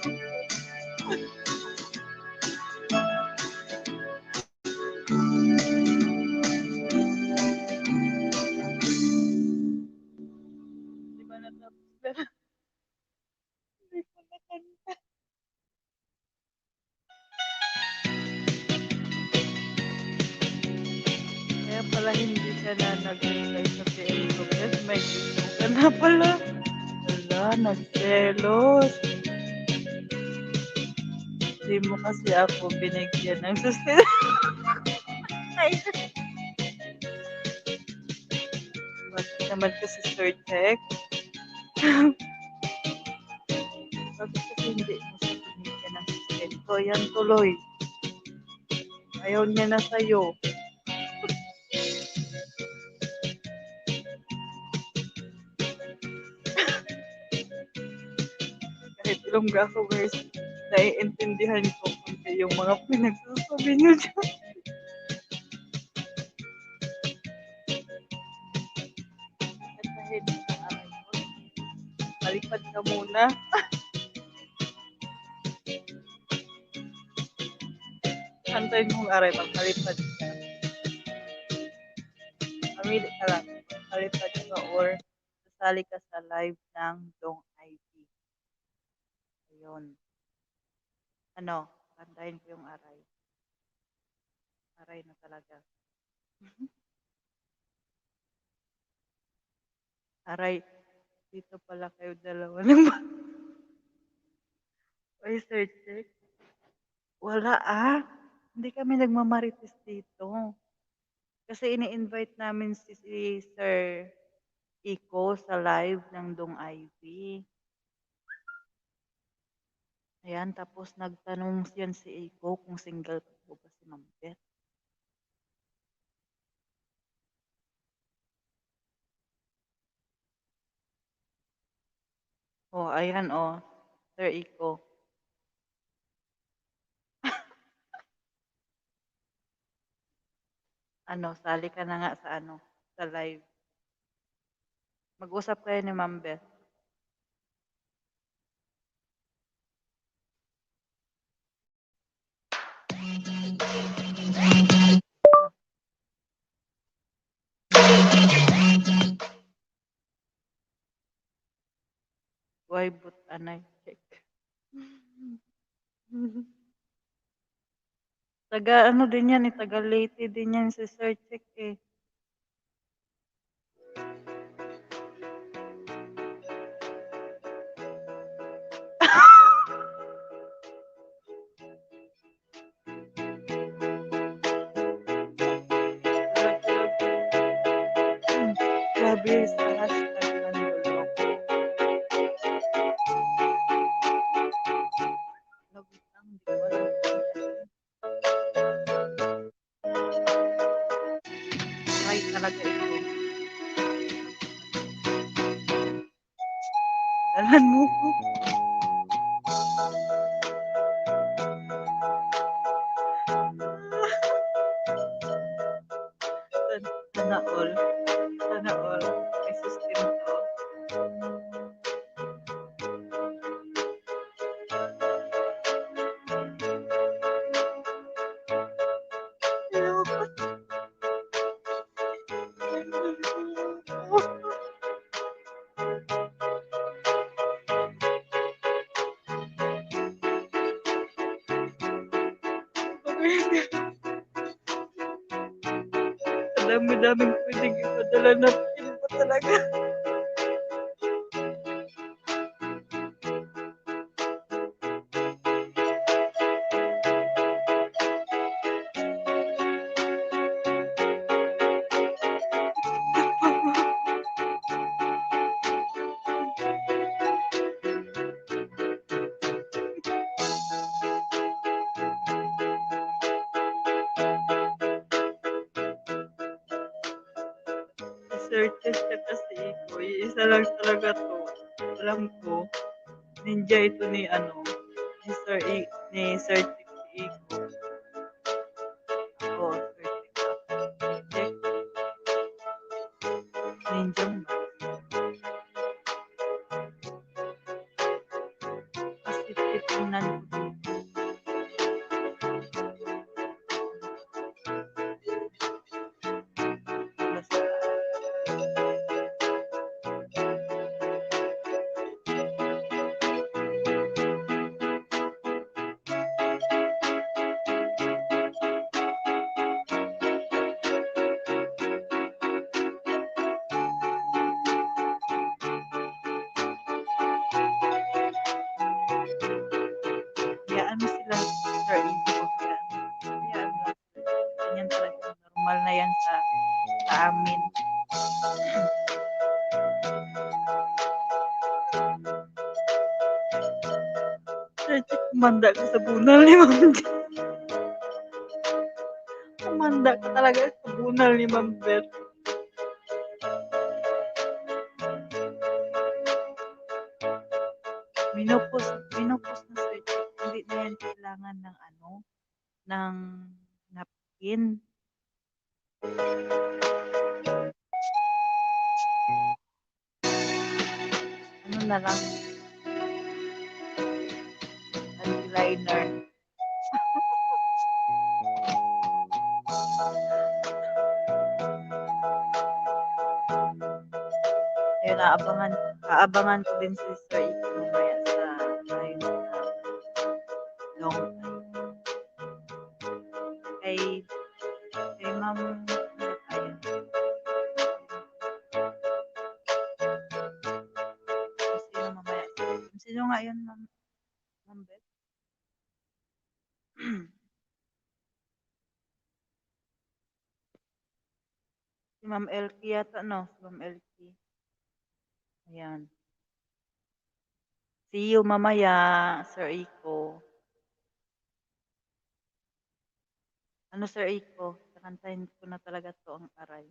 Di ba natapos na? Hindi ko nakanta. Kaya pala hindi ka na nag-reply sa PM ko. Yes, may gusto ka na pala. Wala, nagselos. Hindi mo kasi ako binigyan ng sustenance. Ay, bakit naman kasi Sir Check? Bakit kasi hindi mo siya binigyan ng sustento? Yan tuloy. Ayaw niya na sa'yo. Kahit ilang gaso guys, naiintindihan ko kung yung mga pinagsasabi niyo dyan. At dahil sa aray ko, palipad ka muna. Antayin mong aray, magpalipad ka. Mamili ka lang. Palipad ka or sasali ka sa live ng Dong IT. Ayun. Ano, antayin ko yung aray. Aray na talaga. Aray, dito pala kayo dalawa ng Oy, Sir Check. Wala ah. Hindi kami nagmamarites dito. Kasi ini-invite namin si Sir Iko sa live ng Dong Ivy. Ayan, tapos nagtanong yan si Iko kung single pa po ba si Ma'am Beth. Oh, ayan oh, Sir Iko. Ano, sali ka na nga sa ano, sa live. Mag-usap kayo ni Ma'am Beth. Why but anay check. Taga ano din yan eh, taga Leyte din yan si Sir Check eh. Grabe sa hashtag ng luloko. Lagot lang, hindi ko alam kung try talaga ito. Dalan mo ko. Sana all. Sana all. May sustento. Dami-daming pwedeng ipadala na pin pa talaga. Searches ka kasi Iko. Isa lang talaga to. Alam ko, ninja ito ni ano, ni Sir ni Sir Iko. Oo, Sir Iko. na yan sa amin. Sir Chick, kumanda ka sa bunal ni Ma'am Beth. Kumanda ka talaga sa bunal ni Ma'am Beth. Minupos na Sir Chick. Hindi na yan kailangan ng ng napkin. Ano na lang, eyeliner. Ayun, aabangan ko din si Sir Ito mamaya sa live na long time. Kay Ma'am, ayun. Sino mamaya? Sino nga yun, Ma'am Beth? Si Ma'am Elkie yata, no? Si Ma'am Elkie. Ayan. See you mamaya, Sir Iko. Ano, Sir Iko? Kakantahin ko na talaga to ang aray.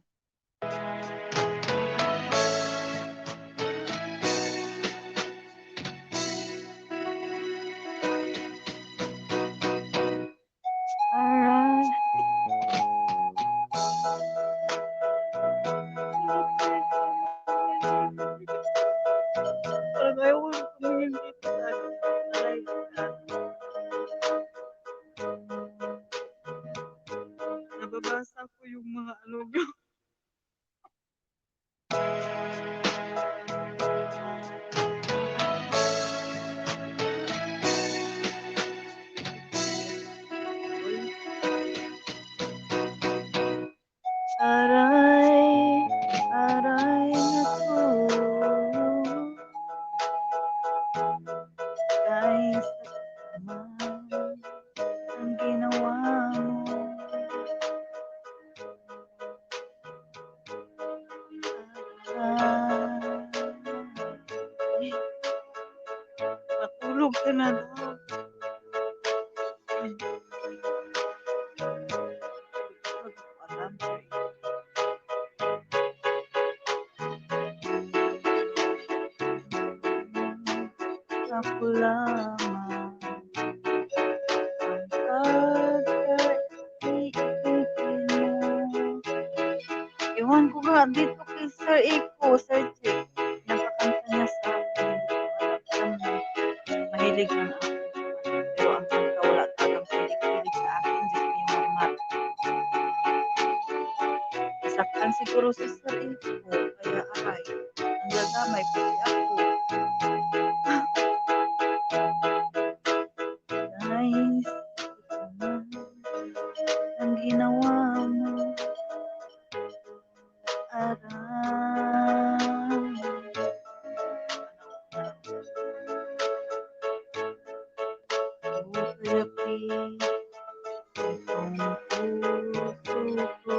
Aray. Parang ayaw ko tumingin dito sa live na. Nababasa ko yung mga Aray naku, kahit sakit man ang ginawa mo. Matulog ka na daw. Alam, ako lamang ang pagkaiipin mo. Ewan ko nga dito kay Sir Iko, Sir Chick. Napakanta niya sa akin. Alam mo, mahilig lang ako. Pero ang kanta wala talagang hilig sa akin. Dito yung mga mat. Saktan siguro si Sir Iko. Kaya aray. Ang gagamay pati ako. Guys, ang ginawa mo. Aray. Kayapi itong puso ko.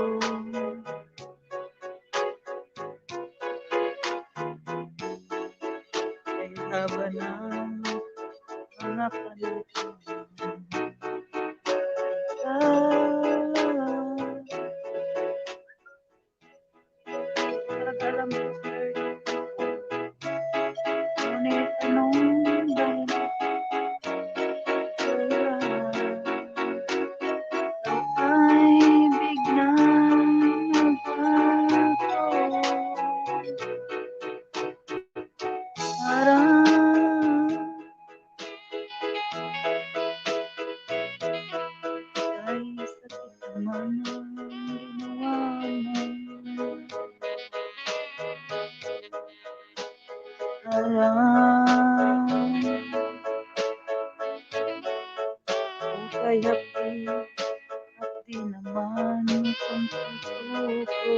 Ay haba ng mga panahon. Talaga alam ko, Sir. Ngunit anong dahil daw ay biglang nagbago. Parang ay sakit naman ang ginawa mo. Alam kay happy at di naman itong puso ko.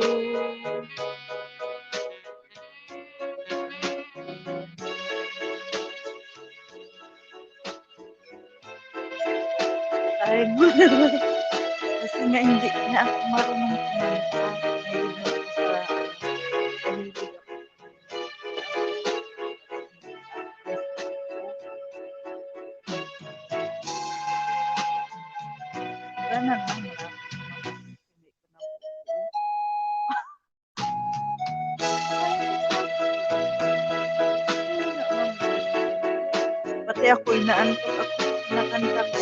Kahit mo na Kasi nga hindi na ako marunong kumanta. Mahilig na ako sa mahilig ako sana lang marami hindi ko na pati ako inaantok ako nakanta ko.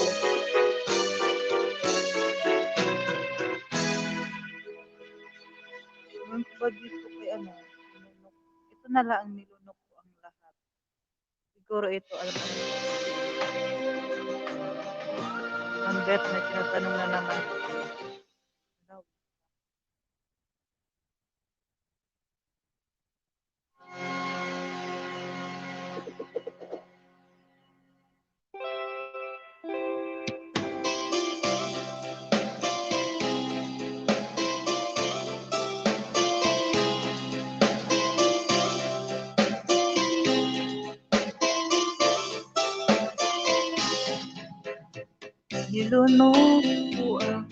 Ewan ko ba dito kay ano, nilunok. Ito na lang ang nilunok ko ang lahat. Siguro ito, alam mo, ang bet na tinatanong na naman. Daw. Nilunok ko ang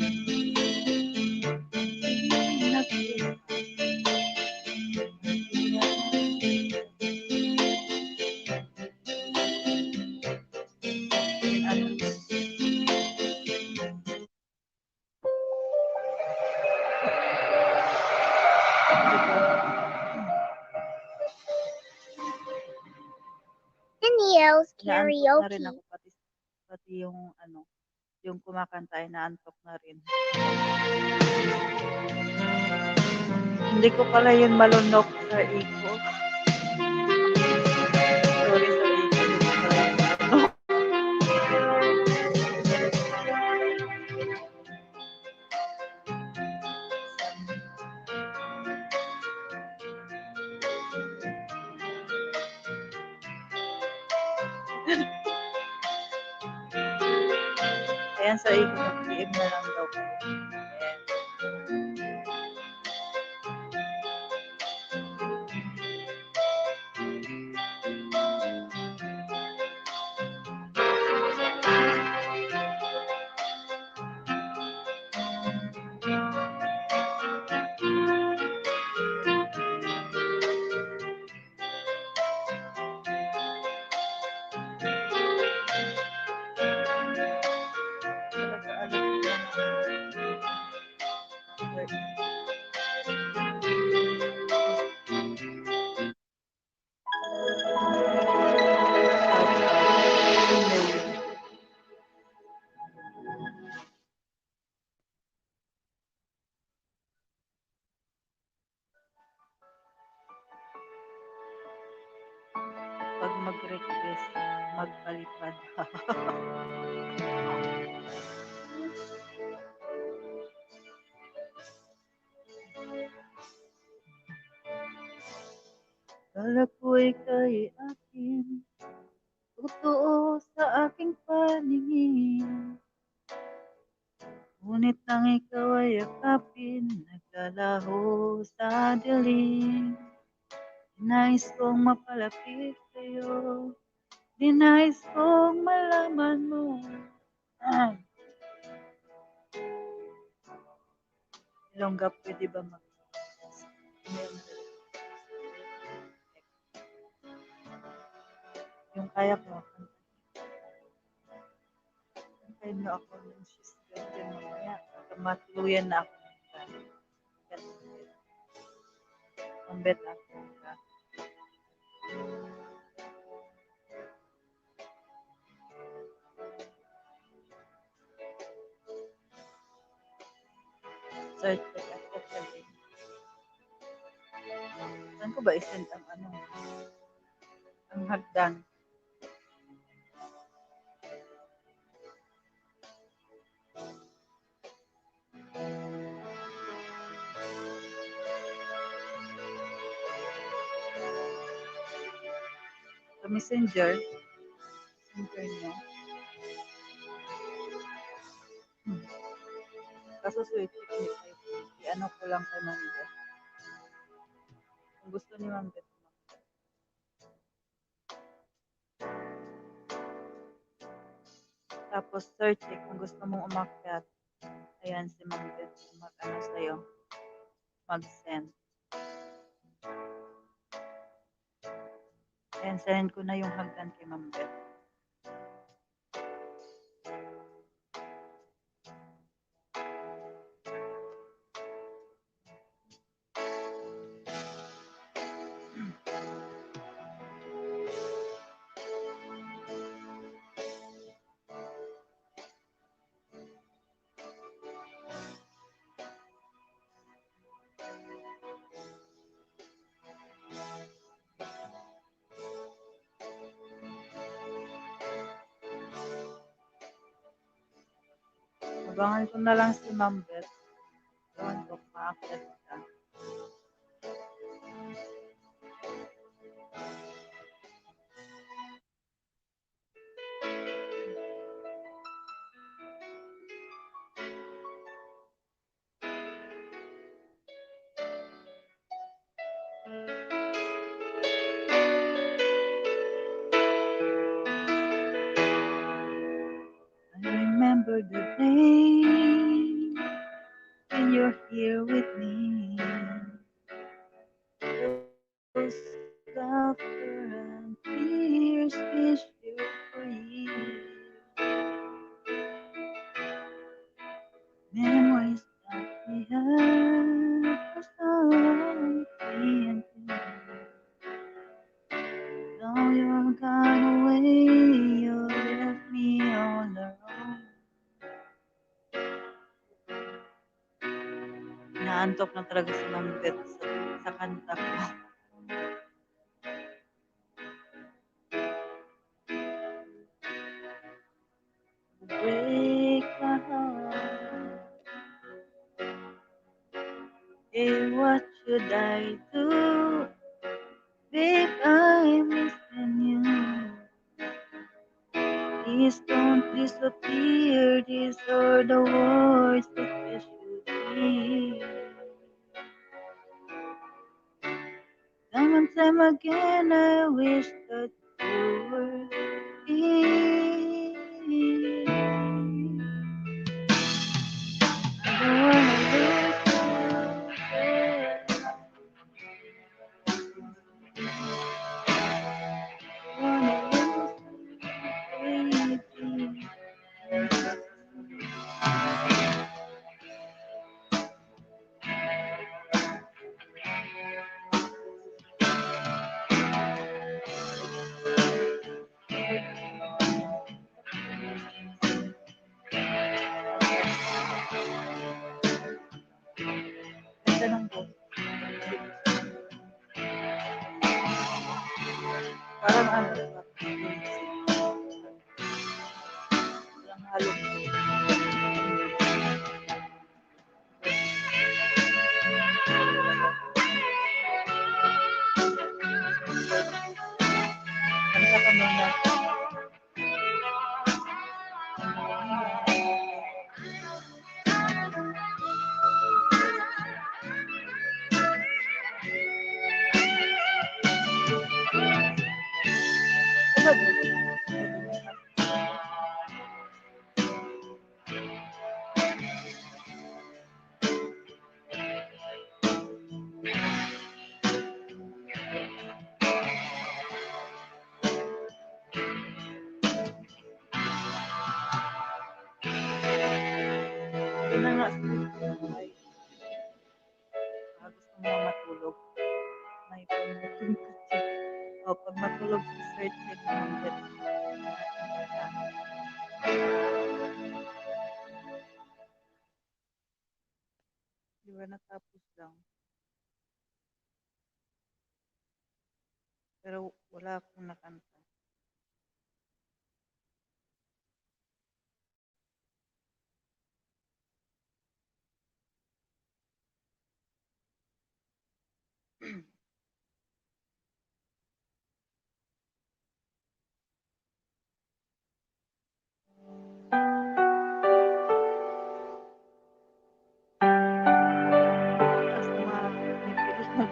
nakita. Danielle's Inaantok na rin karaoke. ako pati yung ano, yung kumakanta ay naantok na rin. Hindi ko pala yun malunok sa iko. Sorry sa iko. Hindi ko pala yun malunok. Ayan sa iko, mag-PM na lang daw kayo. Ayan. Pag mag-request, magpalipad. Kala ko'y kay akin, totoo sa aking paningin. Ngunit nang ikaw ay yakapin, naglalaho sa dilim. Dinais kong mapalapit sa'yo, dinais kong malaman mo. Ilongga, pwede ba yung kaya ko, kaya na ako ng sister dyan mamaya. Matuluyan na ako ng galing. Ang bet ako. Search like ako kasi. Saan ko ba isend ang ano? Ang hagdan. Sa messenger. Messenger niya. Kaso sweet. I-ano ko lang kay Ma'am Beth. Kung gusto ni Ma'am Beth. Tapos search kung gusto mong umakyat. Ayan si Ma'am Beth mag-ano sa'yo, mag-send. Ayan, send ko na yung hagdan kay Ma'am Beth. Abangan ko na lang si Ma'am Beth. Ewan ko, ma-accept ka. I remember the day when you're here with me. Those laughter and tears we shared for years. Memories that we had for so long, me and you. Now you're gone away, you left me all alone. Naantok na talaga si Ma'am Beth sa kanta ko. Break my heart. Hey, what should I do? Babe, I'm missing you. Please don't disappear. These are the words that you should hear. Time and time again, I wish that you were here. I don't wanna lose you. Wanna lose you, baby. Ganda ng boss. Parang ano, parang halong kanta ka muna. Yun na nga, ay, gusto mo matulog. May pagdating kasi. O, pag matulog si Sir Check ng bed. Di ba natapos lang? Pero wala akong nakanta. Tapos mga pinipilit na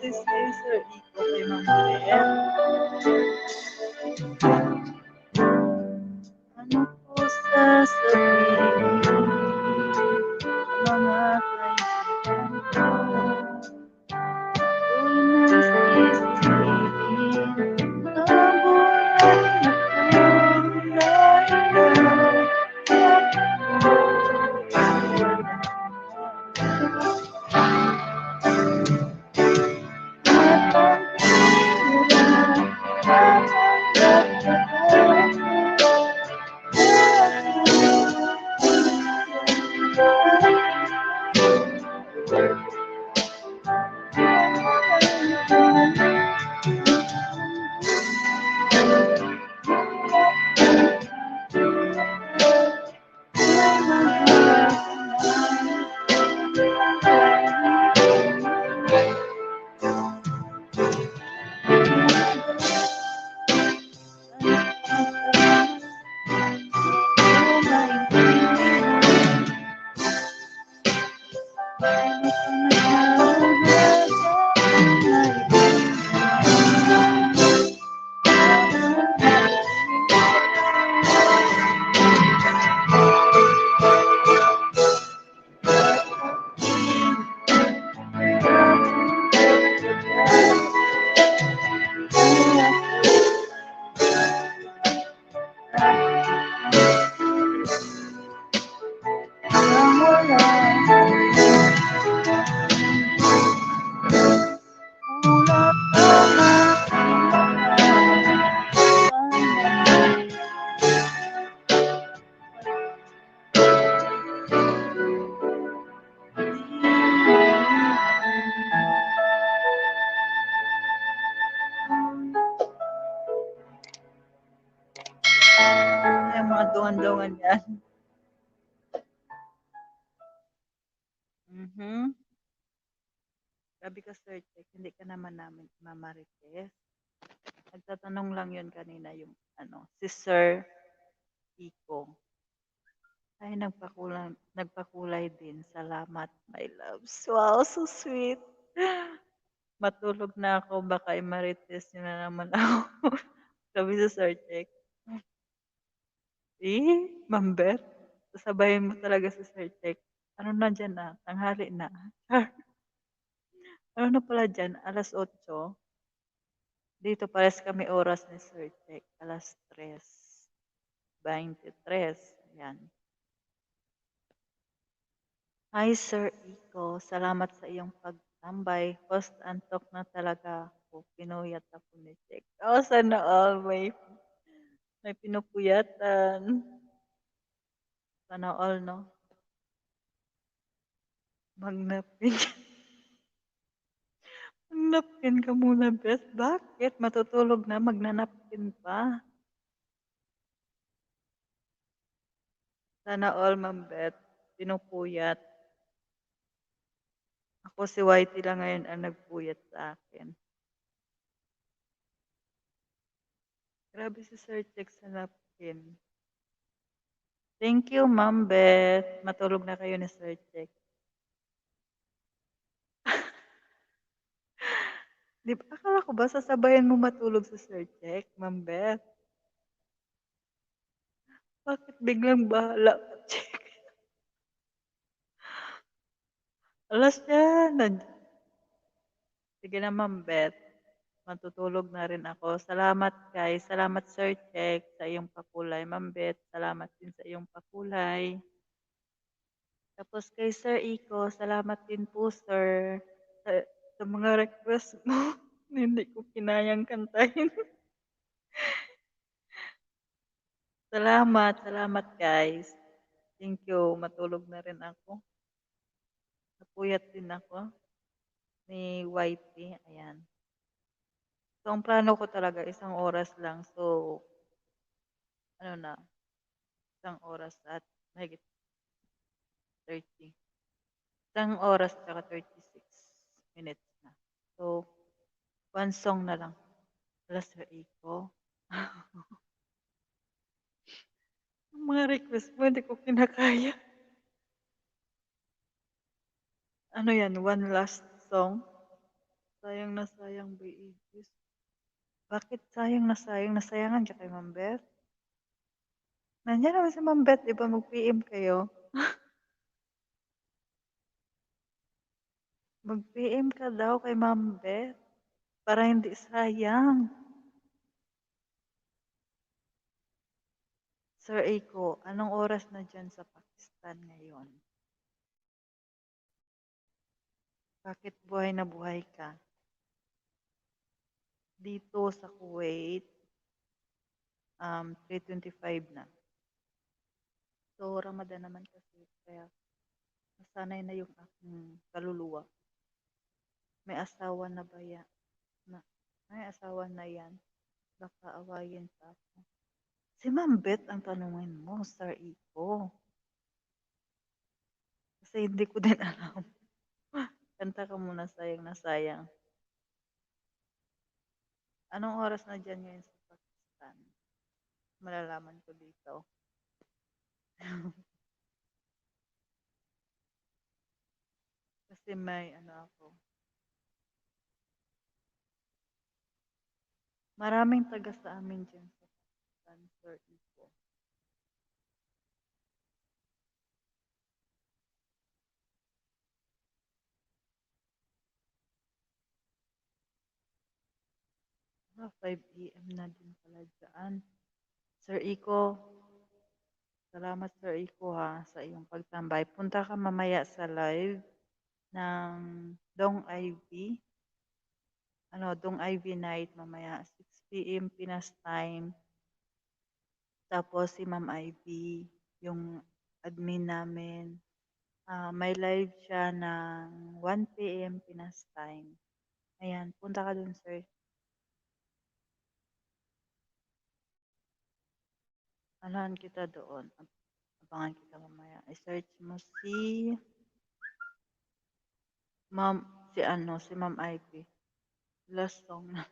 message kay Sir Iko kay Ma'am Beth. Ano po sasabihin sa mga kaibigan ko? Ako'y nasisisihin, nabuhay na kulay-kulay. At ang tira, matanggap na ako. Yung mga dungan-dungan yan. Grabe ka, Sir Check. Hindi ka naman namin mamarites. Nagtatanong lang yun kanina yung si Sir Iko. Ay, nagpakulay din. Salamat, my loves. Wow, so sweet. Matulog na ako. Baka i-marites nyo na naman ako. Sabi sa Sir Check. Ma'am Beth, sasabayin mo talaga si Sir Check. Ano na dyan na? Tanghali na. Ano na pala dyan? Alas 8. Dito pares kami oras ni Sir Check. Alas 3:23. Ayan. Hi, Sir Iko. Salamat sa iyong pagtambay. Host antok na talaga ako. Pinuyat ako ni Check. Oh, sana all. May pinupuyatan. Sana all, no? Magnapin. Magnapkin ka muna, Beth. Bakit? Matutulog na, magnanapkin pa. Sana all, Ma'am Beth. Pinupuyat. Ako si Whitey lang ngayon ang nagpuyat sa akin. Grabe si Sir Check sa napkin. Thank you, Ma'am Beth. Matulog na kayo ni Sir Check. Di ba, akala ko ba sasabayan mo matulog sa Sir Check, Ma'am Beth? Bakit biglang bahala ka, Check? Alas yan. Sige na, Ma'am Beth. Matutulog na rin ako. Salamat, guys. Salamat, Sir Check, sa iyong pakulay. Ma'am Beth, salamat din sa iyong pakulay. Tapos kay Sir Iko, salamat din po, sir, sa mga request mo. Hindi ko kinayang kantahin. Salamat, guys. Thank you. Matulog na rin ako. Napuyat din ako ni Whitey. Ayan. So, ang plano ko talaga, 1 oras lang. So, ano na, 1 oras at mahigit 30. 1 oras at 36 minutes na. So, 1 song na lang. Wala, Sir Iko. Ang mga request mo, hindi ko kinakaya. Ano yan? One last song? sayang na sayang ba ages? Bakit sayang na sayang? Nasayangan ka kay Ma'am Beth? Nandiyan naman si Ma'am Beth, 'di ba mag-PM kayo? Mag-PM ka daw kay Ma'am Beth para hindi sayang. Sir Eiko, anong oras na diyan sa Pakistan ngayon? Bakit buhay na buhay ka? Dito sa Kuwait, 3:25 na. So, Ramadan naman kasi, kaya nasanay na yung aking kaluluwa. May asawa na ba yan? May asawa na yan. Baka awayin pa ako. Si Ma'am Beth ang tanungin mo, Sir Iko. Kasi hindi ko din alam. Kanta ka muna, sayang na sayang. Anong oras na dyan ngayon sa Pakistan? Malalaman ko dito. Kasi may ano ako. Maraming taga sa amin dyan sa Pakistan, Sir Iko. Ah, 5 AM na din pala dyan. Sir Iko, salamat Sir Iko ha sa iyong pagtambay. Punta ka mamaya sa live ng Dong IV. Dong IV night mamaya 6 PM Pinas time. Tapos si Ma'am Ivy, yung admin namin, may live siya ng 1 PM Pinas time. Ayan, punta ka dun, sir. Anahan kita doon. Abangan kita mamaya. I-search mo si Ma'am, si Ma'am Ivy. Last song na.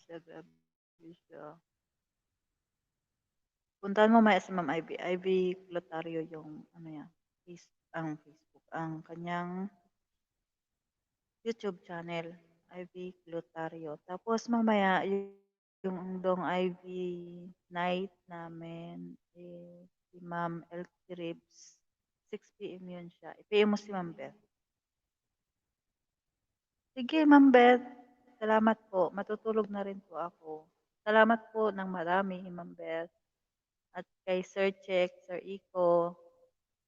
Siya, grabe siya. Puntahan mo maya si Ma'am Ivy. Ivy Clotario yung, Facebook, ang kanyang YouTube channel, Ivy Clotario. Tapos mamaya, yung Dong Ivy night namin, si Ma'am Elsie Ribs, 6 PM yun siya. I-PM mo si Ma'am Beth. Sige, Ma'am Beth. Salamat po. Matutulog na rin po ako. Salamat po ng marami, Ma'am Beth. At kay Sir Check, Sir Iko,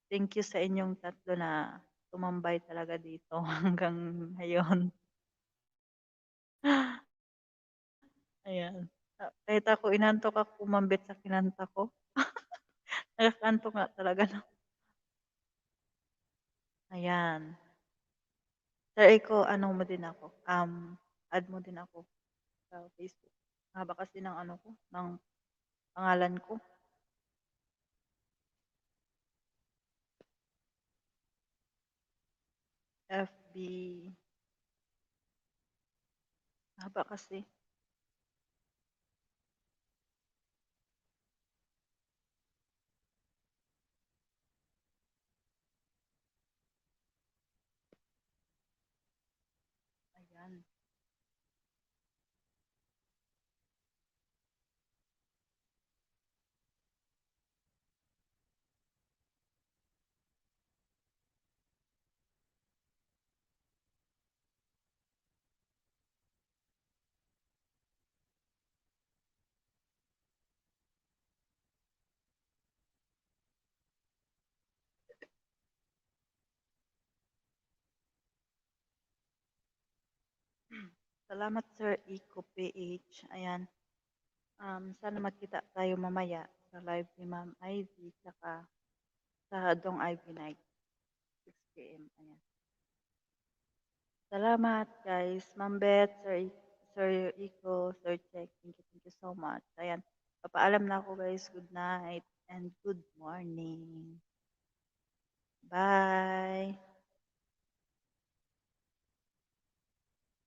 thank you sa inyong tatlo na tumambay talaga dito hanggang ngayon. Ayan. Kahit ako inantok ako kumambit sa kinanta ko. Nakakantok nga talaga. No? Ayan. Sir Iko, ano mo din ako? Add mo din ako sa Facebook. Haba kasi ng ano ko, ng pangalan ko. FB. Haba kasi. Ayan. Salamat Sir Iko PH. Ayan. Sana magkita tayo mamaya sa live ni Ma'am Ivy saka sa Dong Ivy Night 6 PM. Ayan. Salamat guys. Ma'am Beth, Sir Iko, Sir Check. Thank you so much. Ayan. Papaalam na ako guys. Good night and good morning. Bye.